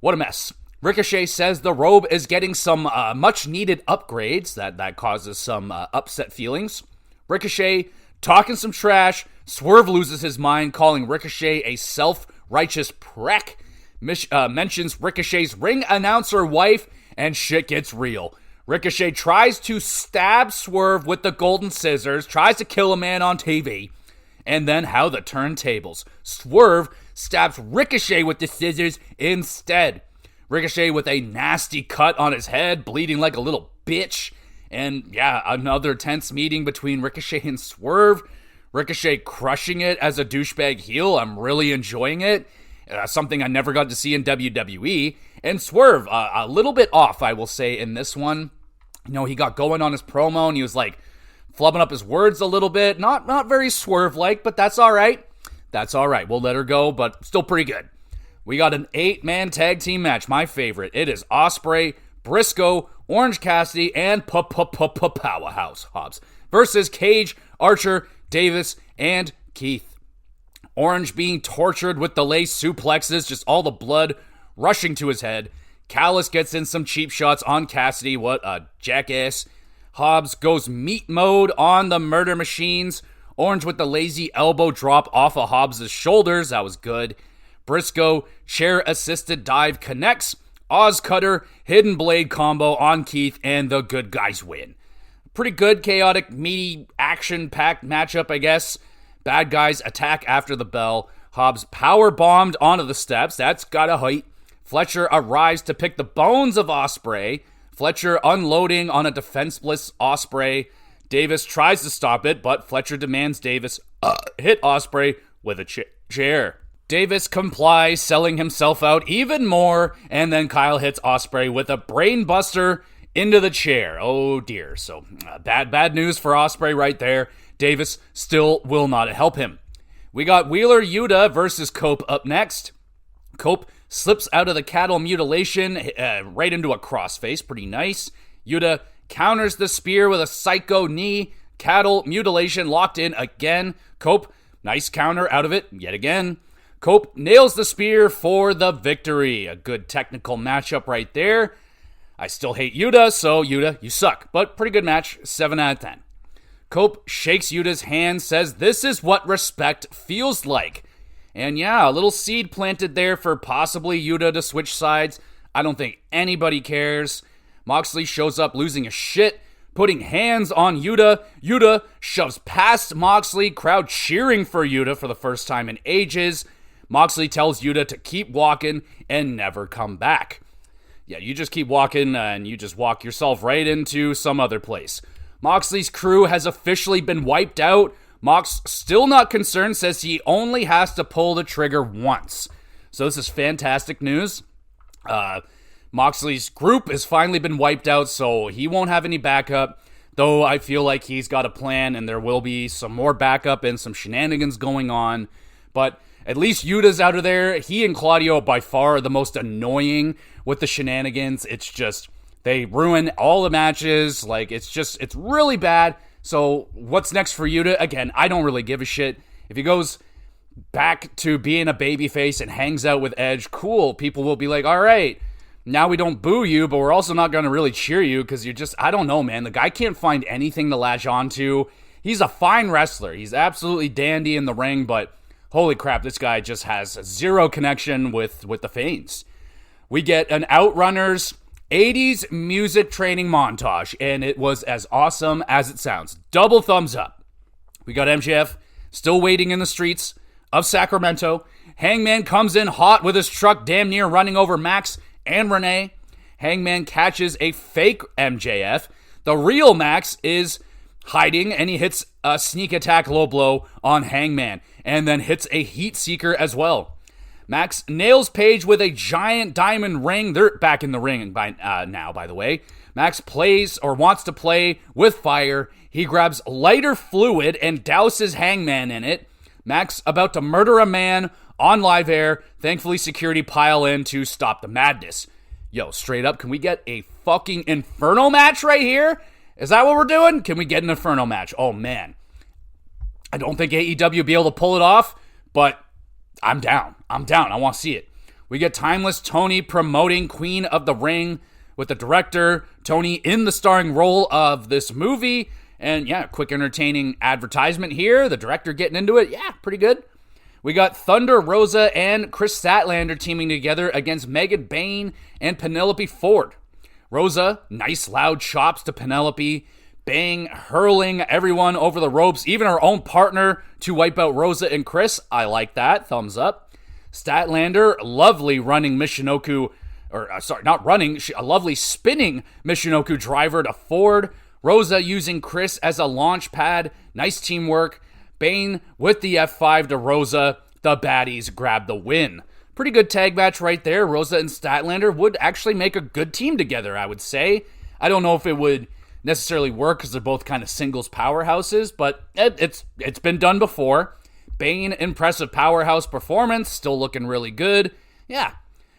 Speaker 1: what a mess. Ricochet says the robe is getting some much-needed upgrades. That causes some upset feelings. Ricochet talking some trash. Swerve loses his mind, calling Ricochet a self-righteous prick. Mentions Ricochet's ring announcer wife, and shit gets real. Ricochet tries to stab Swerve with the golden scissors, tries to kill a man on TV, and then how the turntables. Swerve stabs Ricochet with the scissors instead. Ricochet with a nasty cut on his head, bleeding like a little bitch. And another tense meeting between Ricochet and Swerve. Ricochet crushing it as a douchebag heel. I'm really enjoying it. Something I never got to see in WWE. And Swerve, a little bit off, I will say, in this one. He got going on his promo, and he was like flubbing up his words a little bit. Not very Swerve-like, but that's all right. That's all right. We'll let her go, but still pretty good. We got an 8-man tag team match, my favorite. It is Ospreay, Briscoe, Orange Cassidy, and Powerhouse Hobbs versus Cage, Archer, Davis, and Keith. Orange being tortured with the lace suplexes, just all the blood rushing to his head. Callis gets in some cheap shots on Cassidy. What a jackass. Hobbs goes meat mode on the murder machines. Orange with the lazy elbow drop off of Hobbs' shoulders. That was good. Briscoe chair-assisted dive connects. Oz Cutter, Hidden Blade combo on Keith, and the good guys win. Pretty good, chaotic, meaty, action-packed matchup, I guess. Bad guys attack after the bell. Hobbs power-bombed onto the steps. That's gotta hurt. Fletcher arrives to pick the bones of Ospreay. Fletcher unloading on a defenseless Ospreay. Davis tries to stop it, but Fletcher demands Davis hit Ospreay with a chair. Davis complies, selling himself out even more, and then Kyle hits Ospreay with a brain buster into the chair. Oh dear. So bad news for Ospreay right there. Davis still will not help him. We got Wheeler Yuta versus Cope up next. Cope slips out of the cattle mutilation right into a crossface. Pretty nice. Yuta counters the spear with a psycho knee. Cattle mutilation locked in again. Cope, nice counter out of it yet again. Cope nails the spear for the victory. A good technical matchup right there. I still hate Yuta, so Yuta, you suck. But pretty good match, 7 out of 10. Cope shakes Yuta's hand, says this is what respect feels like. And yeah, a little seed planted there for possibly Yuta to switch sides. I don't think anybody cares. Moxley shows up losing his shit, putting hands on Yuta. Yuta shoves past Moxley, crowd cheering for Yuta for the first time in ages. Moxley tells Yuta to keep walking and never come back. Yeah, you just keep walking and you just walk yourself right into some other place. Moxley's crew has officially been wiped out. Mox, still not concerned, says he only has to pull the trigger once. So this is fantastic news. Moxley's group has finally been wiped out, so he won't have any backup. Though I feel like he's got a plan and there will be some more backup and some shenanigans going on. But at least Yuta's out of there. He and Claudio by far are the most annoying with the shenanigans. It's just, they ruin all the matches. Like, it's really bad. So what's next for Yuta? Again, I don't really give a shit. If he goes back to being a babyface and hangs out with Edge, cool. People will be like, all right, now we don't boo you, but we're also not going to really cheer you because you're just, I don't know, man. The guy can't find anything to latch onto. He's a fine wrestler. He's absolutely dandy in the ring, but holy crap, this guy just has zero connection with the fans. We get an Outrunners 80s music training montage, and it was as awesome as it sounds. Double thumbs up. We got MJF still waiting in the streets of Sacramento. Hangman comes in hot with his truck damn near running over Max and Renee. Hangman catches a fake MJF. The real Max is hiding, and he hits a sneak attack low blow on Hangman, and then hits a heat seeker as well. Max nails Paige with a giant diamond ring. They're back in the ring now, by the way. Max plays or wants to play with fire. He grabs lighter fluid and douses Hangman in it. Max about to murder a man on live air. Thankfully, security pile in to stop the madness. Yo, straight up, can we get a fucking Inferno match right here? Is that what we're doing? Can we get an Inferno match? Oh, man. I don't think AEW will be able to pull it off, but I'm down. I want to see it. We get Timeless Tony promoting Queen of the Ring with the director, Tony, in the starring role of this movie. And yeah, quick entertaining advertisement here. The director getting into it. Yeah, pretty good. We got Thunder Rosa and Chris Statlander teaming together against Megan Bayne and Penelope Ford. Rosa, nice loud chops to Penelope. Bang, hurling everyone over the ropes, even her own partner to wipe out Rosa and Chris. I like that. Thumbs up. Statlander, lovely running Michinoku, a lovely spinning Michinoku driver to Ford. Rosa using Chris as a launch pad. Nice teamwork. Bane with the F5 to Rosa. The baddies grab the win. Pretty good tag match right there. Rosa and Statlander would actually make a good team together, I would say. I don't know if it would necessarily work because they're both kind of singles powerhouses, but it's been done before. Bane, impressive powerhouse performance, still looking really good. Yeah,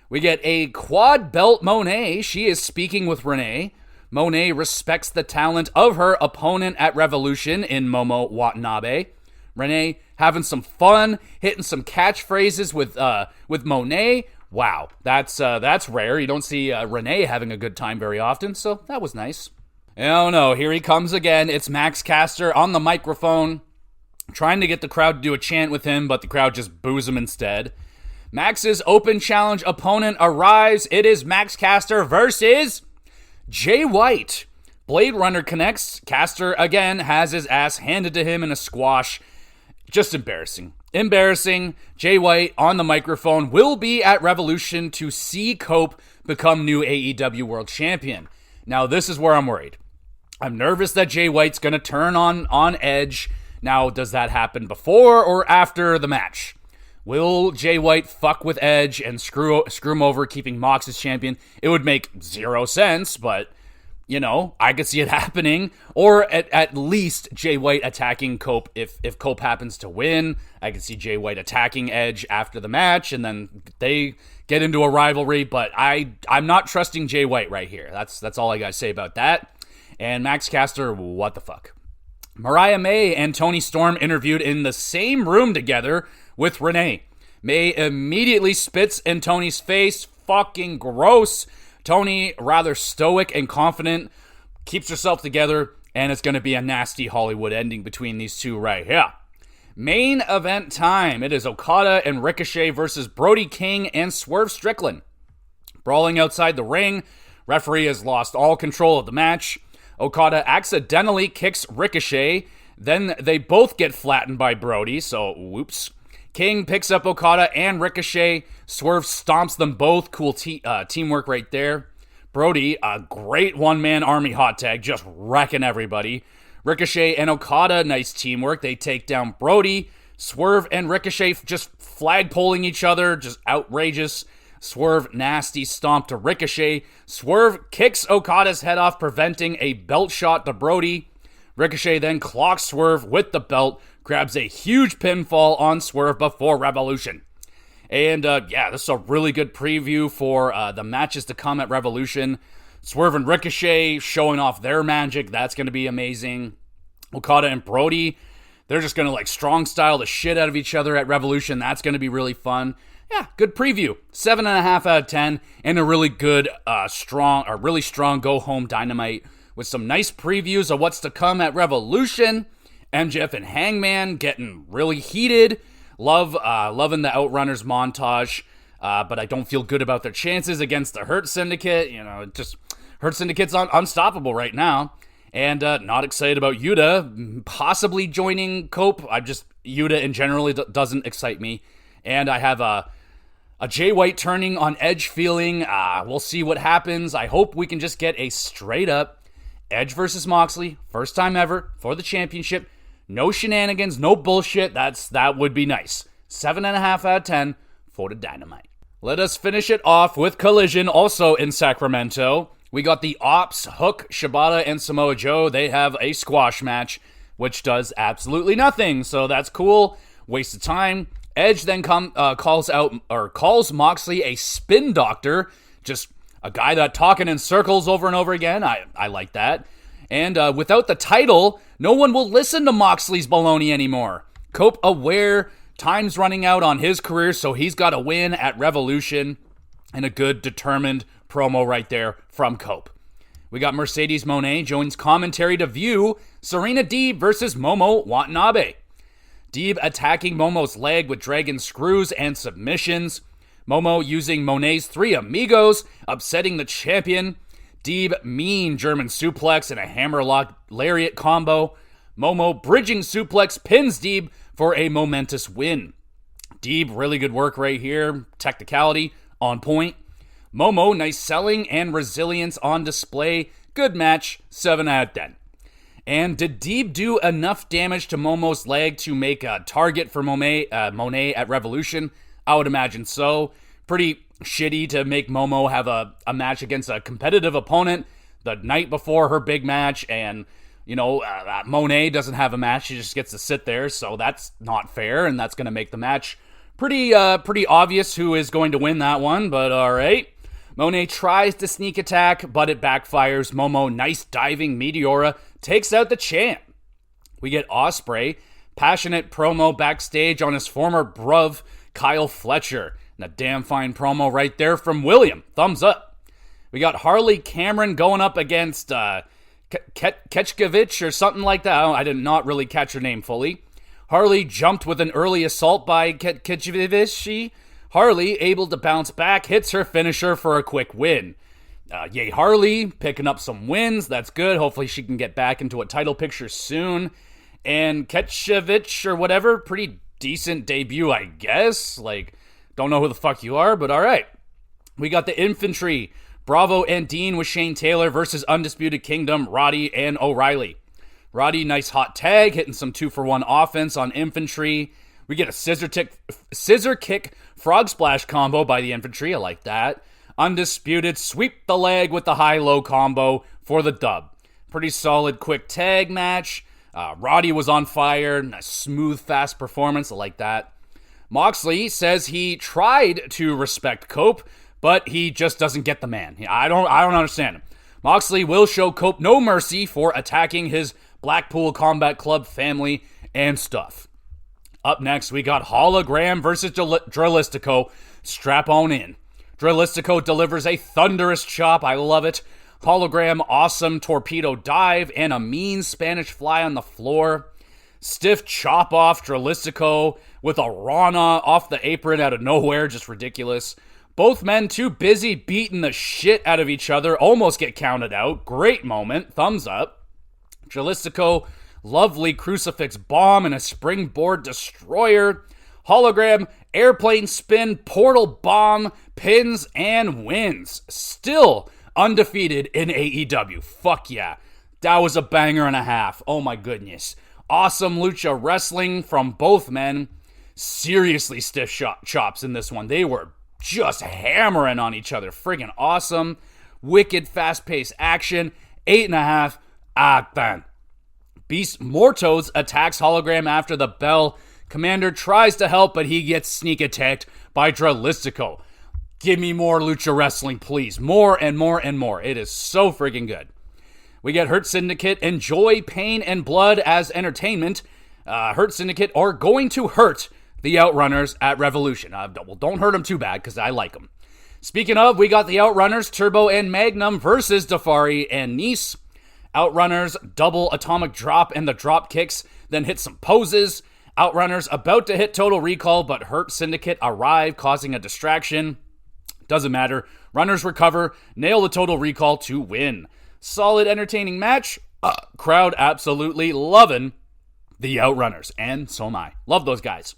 Speaker 1: we get a quad belt Monet. She is speaking with Renee. Monet respects the talent of her opponent at Revolution in Momo Watanabe. Renee having some fun, hitting some catchphrases with Monet. Wow, that's rare. You don't see Renee having a good time very often, so that was nice. Oh no, here he comes again. It's Max Caster on the microphone, trying to get the crowd to do a chant with him, but the crowd just boos him instead. Max's open challenge opponent arrives. It is Max Caster versus Jay White. Blade Runner connects. Caster again has his ass handed to him in a squash. Just embarrassing. Embarrassing. Jay White on the microphone will be at Revolution to see Cope become new AEW World Champion. Now, this is where I'm worried. I'm nervous that Jay White's going to turn on Edge. Now, does that happen before or after the match? Will Jay White fuck with Edge and screw him over, keeping Mox as champion? It would make zero sense, but I could see it happening. Or at least Jay White attacking Cope. If Cope happens to win, I could see Jay White attacking Edge after the match, and then they get into a rivalry. But I'm not trusting Jay White right here. That's all I got to say about that. And Max Caster, what the fuck? Mariah May and Toni Storm interviewed in the same room together with Renee. May immediately spits in Toni's face. Fucking gross. Toni, rather stoic and confident, keeps herself together, and it's going to be a nasty Hollywood ending between these two right here. Main event time. It is Okada and Ricochet versus Brody King and Swerve Strickland. Brawling outside the ring. Referee has lost all control of the match. Okada accidentally kicks Ricochet. Then they both get flattened by Brody, so whoops. King picks up Okada and Ricochet. Swerve stomps them both. Cool teamwork right there. Brody, a great one-man army hot tag, just wrecking everybody. Ricochet and Okada, nice teamwork. They take down Brody. Swerve and Ricochet just flagpoling each other, just outrageous. Swerve, nasty stomp to Ricochet. Swerve kicks Okada's head off, preventing a belt shot to Brody. Ricochet then clocks Swerve with the belt, grabs a huge pinfall on Swerve before Revolution. And this is a really good preview for the matches to come at Revolution. Swerve and Ricochet showing off their magic. That's going to be amazing. Okada and Brody, they're just going to strong style the shit out of each other at Revolution. That's going to be really fun. Yeah, good preview. 7.5 out of 10, and a really good, really strong go-home Dynamite with some nice previews of what's to come at Revolution. MJF and Hangman getting really heated. Loving the Outrunners montage, but I don't feel good about their chances against the Hurt Syndicate. Just Hurt Syndicate's unstoppable right now. And not excited about Yuta possibly joining Cope. Yuta in general doesn't excite me. And I have a Jay White turning on Edge feeling. We'll see what happens. I hope we can just get a straight up Edge versus Moxley, first time ever for the championship. No shenanigans, no bullshit. That would be nice. 7.5 out of 10 for the Dynamite. Let us finish it off with Collision, also in Sacramento. We got the Ops, Hook, Shibata, and Samoa Joe. They have a squash match, which does absolutely nothing. So that's cool. Waste of time. Edge then calls Moxley a spin doctor. Just a guy that talking in circles over and over again. I like that. And without the title, no one will listen to Moxley's baloney anymore. Cope aware, time's running out on his career, so he's got to win at Revolution. And a good, determined promo right there from Cope. We got Mercedes Moné joins commentary to view Serena Deeb versus Momo Watanabe. Deeb attacking Momo's leg with dragon screws and submissions. Momo using Moné's three amigos, upsetting the champion. Deeb mean German suplex and a hammerlock lariat combo. Momo bridging suplex pins Deeb for a momentous win. Deeb, really good work right here. Technicality on point. Momo, nice selling and resilience on display. Good match, 7 out of 10. And did Deeb do enough damage to Momo's leg to make a target for Monet at Revolution? I would imagine so. Pretty shitty to make Momo have a match against a competitive opponent the night before her big match, and Monet doesn't have a match. She just gets to sit there, so that's not fair, and that's going to make the match pretty obvious who is going to win that one, but all right. Monet tries to sneak attack, but it backfires. Momo, nice diving Meteora, takes out the champ. We get Ospreay, passionate promo backstage on his former bruv, Kyle Fletcher. And a damn fine promo right there from William. Thumbs up. We got Harley Cameron going up against Ketchkovich or something like that. I did not really catch her name fully. Harley jumped with an early assault by Ketchkovich. Harley, able to bounce back, hits her finisher for a quick win. Yay, Harley, picking up some wins. That's good. Hopefully she can get back into a title picture soon. And Ketchkovich or whatever, pretty decent debut, I guess. Don't know who the fuck you are, but all right. We got the Infantry, Bravo and Dean with Shane Taylor versus Undisputed Kingdom, Roddy and O'Reilly. Roddy, nice hot tag, hitting some 2-for-1 offense on Infantry. We get a scissor kick frog splash combo by the Infantry. I like that. Undisputed sweep the leg with the high-low combo for the dub. Pretty solid quick tag match. Roddy was on fire. A smooth, fast performance. I like that. Moxley says he tried to respect Cope, but he just doesn't get the man. I don't understand him. Moxley will show Cope no mercy for attacking his Blackpool Combat Club family and stuff. Up next, we got Hologram versus Dralistico. Strap on in. Dralistico delivers a thunderous chop. I love it. Hologram, awesome torpedo dive and a mean Spanish fly on the floor. Stiff chop off Dralistico with a Rana off the apron out of nowhere. Just ridiculous. Both men too busy beating the shit out of each other. Almost get counted out. Great moment. Thumbs up. Dralistico, lovely crucifix bomb and a springboard destroyer. Hologram, airplane spin, portal bomb, pins, and wins. Still undefeated in AEW. Fuck yeah. That was a banger and a half. Oh my goodness. Awesome lucha wrestling from both men. Seriously stiff chops in this one. They were just hammering on each other. Friggin' awesome. Wicked fast-paced action. 8.5 out of 10. Beast Mortos attacks Hologram after the bell. Commander tries to help, but he gets sneak attacked by Dralistico. Give me more lucha wrestling, please. More and more and more. It is so friggin' good. We get Hurt Syndicate enjoy pain and blood as entertainment. Hurt Syndicate are going to hurt the Outrunners at Revolution. Well, don't hurt them too bad because I like them. Speaking of, we got the Outrunners, Turbo and Magnum versus Dafari and Nice. Outrunners double atomic drop and the drop kicks, then hit some poses. Outrunners about to hit Total Recall, but Hurt Syndicate arrive, causing a distraction. Doesn't matter. Runners recover, nail the Total Recall to win. Solid, entertaining match. Crowd absolutely loving the Outrunners, and so am I. Love those guys.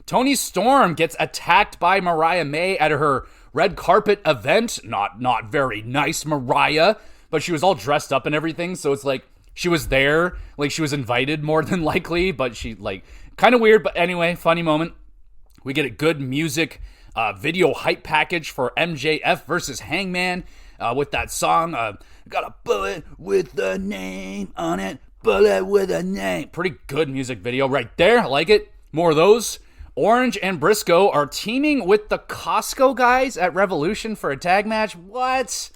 Speaker 1: Toni Storm gets attacked by Mariah May at her red carpet event. Not very nice, Mariah, but she was all dressed up and everything, so it's like she was there, like she was invited more than likely, but she, like, kind of weird, but anyway, funny moment. We get a good music video hype package for MJF versus Hangman with that song, got a bullet with a name on it, bullet with a name. Pretty good music video right there, I like it. More of those. Orange and Briscoe are teaming with the Costco guys at Revolution for a tag match. What?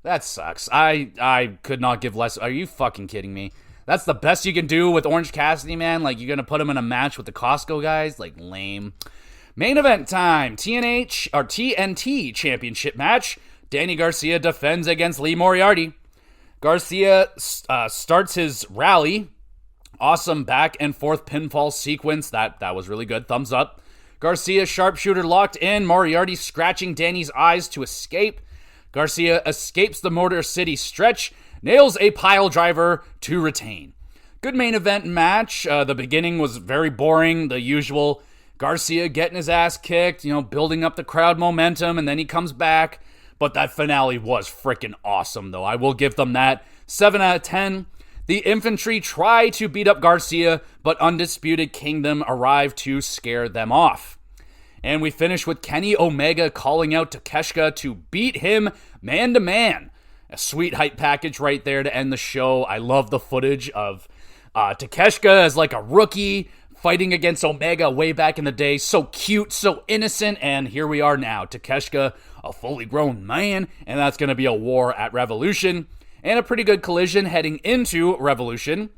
Speaker 1: That sucks. I could not give less. Are you fucking kidding me? That's the best you can do with Orange Cassidy, man? Like, you're going to put him in a match with the Costco guys? Like, lame. Main event time. TNT Championship match. Danny Garcia defends against Lee Moriarty. Garcia starts his rally. Awesome back and forth pinfall sequence. That was really good. Thumbs up. Garcia sharpshooter locked in. Moriarty scratching Danny's eyes to escape. Garcia escapes the Motor City stretch. Nails a pile driver to retain. Good main event match. The beginning was very boring. The usual Garcia getting his ass kicked, building up the crowd momentum, and then he comes back. But that finale was freaking awesome, though. I will give them that. 7 out of 10. The Infantry try to beat up Garcia, but Undisputed Kingdom arrive to scare them off. And we finish with Kenny Omega calling out Takeshita to beat him man-to-man. A sweet hype package right there to end the show. I love the footage of Takeshita as like a rookie fighting against Omega way back in the day. So cute, so innocent, and here we are now. Takeshita, a fully grown man, and that's going to be a war at Revolution. And a pretty good collision heading into Revolution.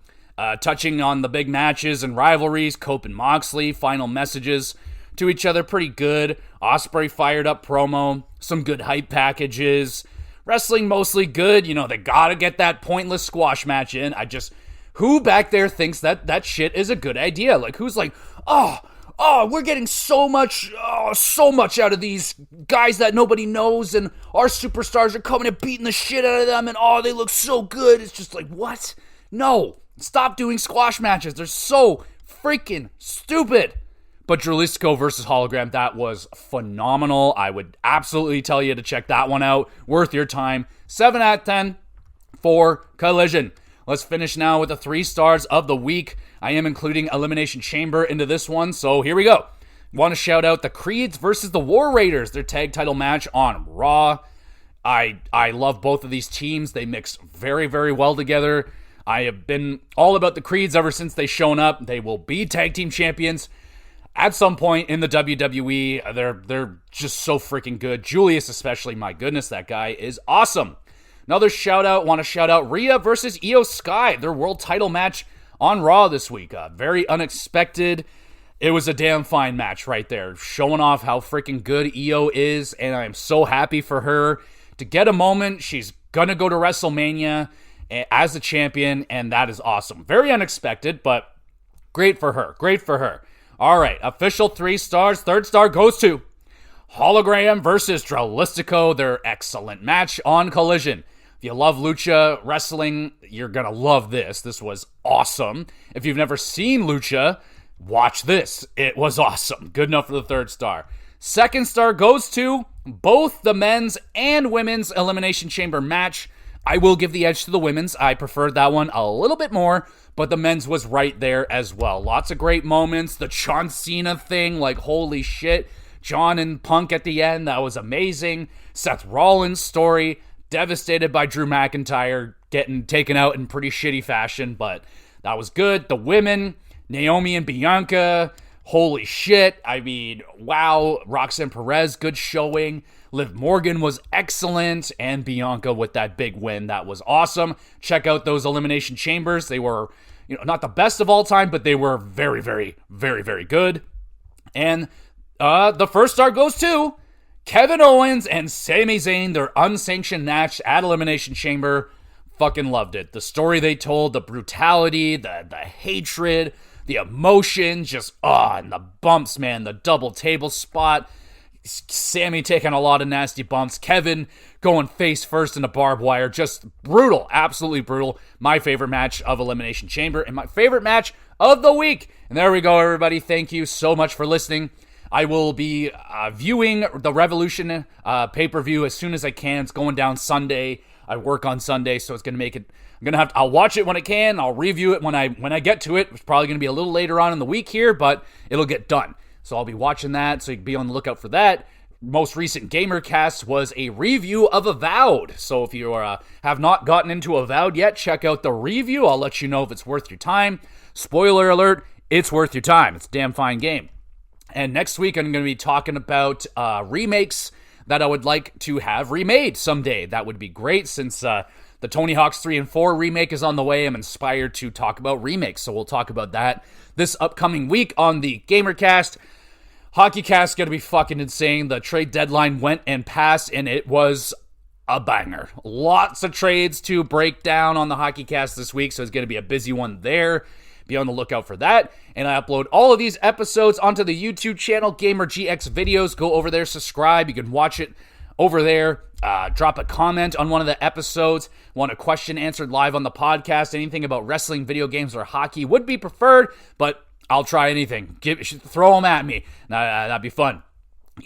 Speaker 1: Touching on the big matches and rivalries, Cope and Moxley, final messages to each other, pretty good. Ospreay fired up promo, some good hype packages. Wrestling mostly good. They gotta get that pointless squash match in. Who back there thinks that shit is a good idea? Like, who's like, we're getting so much out of these guys that nobody knows, and our superstars are coming and beating the shit out of them, and they look so good. It's just like, what? No, stop doing squash matches. They're so freaking stupid. But Dralistico versus Hologram, that was phenomenal. I would absolutely tell you to check that one out. Worth your time. 7 out of 10 for Collision. Let's finish now with the 3 stars of the week. I am including Elimination Chamber into this one, so here we go. Want to shout out the Creeds versus the War Raiders, their tag title match on Raw. I love both of these teams. They mix very, very well together. I have been all about the Creeds ever since they shown up. They will be tag team champions at some point in the WWE. They're just so freaking good. Julius especially, my goodness, that guy is awesome. Another shout out, want to shout out Rhea versus Io Sky, their world title match on Raw this week. Very unexpected. It was a damn fine match right there, showing off how freaking good Io is, and I'm so happy for her to get a moment. She's gonna go to WrestleMania as a champion, and that is awesome. Very unexpected, but great for her. Great for her. All right, official 3 stars. Third star goes to Hologram versus Dralistico, their excellent match on Collision. If you love lucha wrestling, you're gonna love this. This was awesome. If you've never seen lucha, watch this. It was awesome. Good enough for the 3rd star. 2nd star goes to both the men's and women's Elimination Chamber match. I will give the edge to the women's. I preferred that one a little bit more, but the men's was right there as well. Lots of great moments. The John Cena thing, like holy shit. John and Punk at the end, that was amazing. Seth Rollins' story, devastated by Drew McIntyre getting taken out in pretty shitty fashion, but that was good. The women, Naomi and Bianca, holy shit. I mean, wow. Roxanne Perez, good showing. Liv Morgan was excellent, and Bianca with that big win. That was awesome. Check out those Elimination Chambers. They were, not the best of all time, but they were very, very, very, very good. And the 1st star goes to Kevin Owens and Sami Zayn, their unsanctioned match at Elimination Chamber. Fucking loved it. The story they told, the brutality, the hatred, the emotion, and the bumps, man. The double table spot. Sammy taking a lot of nasty bumps. Kevin going face first into barbed wire. Just brutal. Absolutely brutal. My favorite match of Elimination Chamber and my favorite match of the week. And there we go, everybody. Thank you so much for listening. I will be viewing the Revolution pay-per-view as soon as I can. It's going down Sunday. I work on Sunday, so it's going to make it... I'll watch it when I can. I'll review it when I get to it. It's probably going to be a little later on in the week here, but it'll get done. So I'll be watching that, so you can be on the lookout for that. Most recent GamerCast was a review of Avowed. So if you have not gotten into Avowed yet, check out the review. I'll let you know if it's worth your time. Spoiler alert, it's worth your time. It's a damn fine game. And next week, I'm going to be talking about remakes that I would like to have remade someday. That would be great, since the Tony Hawk's 3 and 4 remake is on the way. I'm inspired to talk about remakes, so we'll talk about that this upcoming week on the GamerCast. HockeyCast going to be fucking insane. The trade deadline went and passed, and it was a banger. Lots of trades to break down on the HockeyCast this week, so it's going to be a busy one there. Be on the lookout for that. And I upload all of these episodes onto the YouTube channel, Gamer GX Videos. Go over there, subscribe. You can watch it over there. Drop a comment on one of the episodes. Want a question answered live on the podcast. Anything about wrestling, video games, or hockey would be preferred, but I'll try anything. Throw them at me. That'd be fun.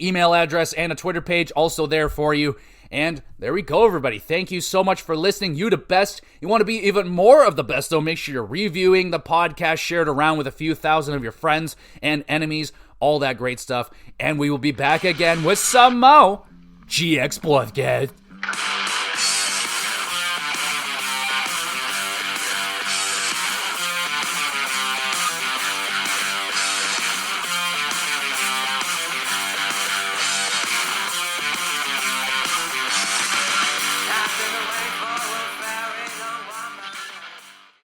Speaker 1: Email address and a Twitter page also there for you. And there we go, everybody. Thank you so much for listening. You the best. You want to be even more of the best, though, make sure you're reviewing the podcast, share it around with a few thousand of your friends and enemies, all that great stuff. And we will be back again with some more GX Bloodcast.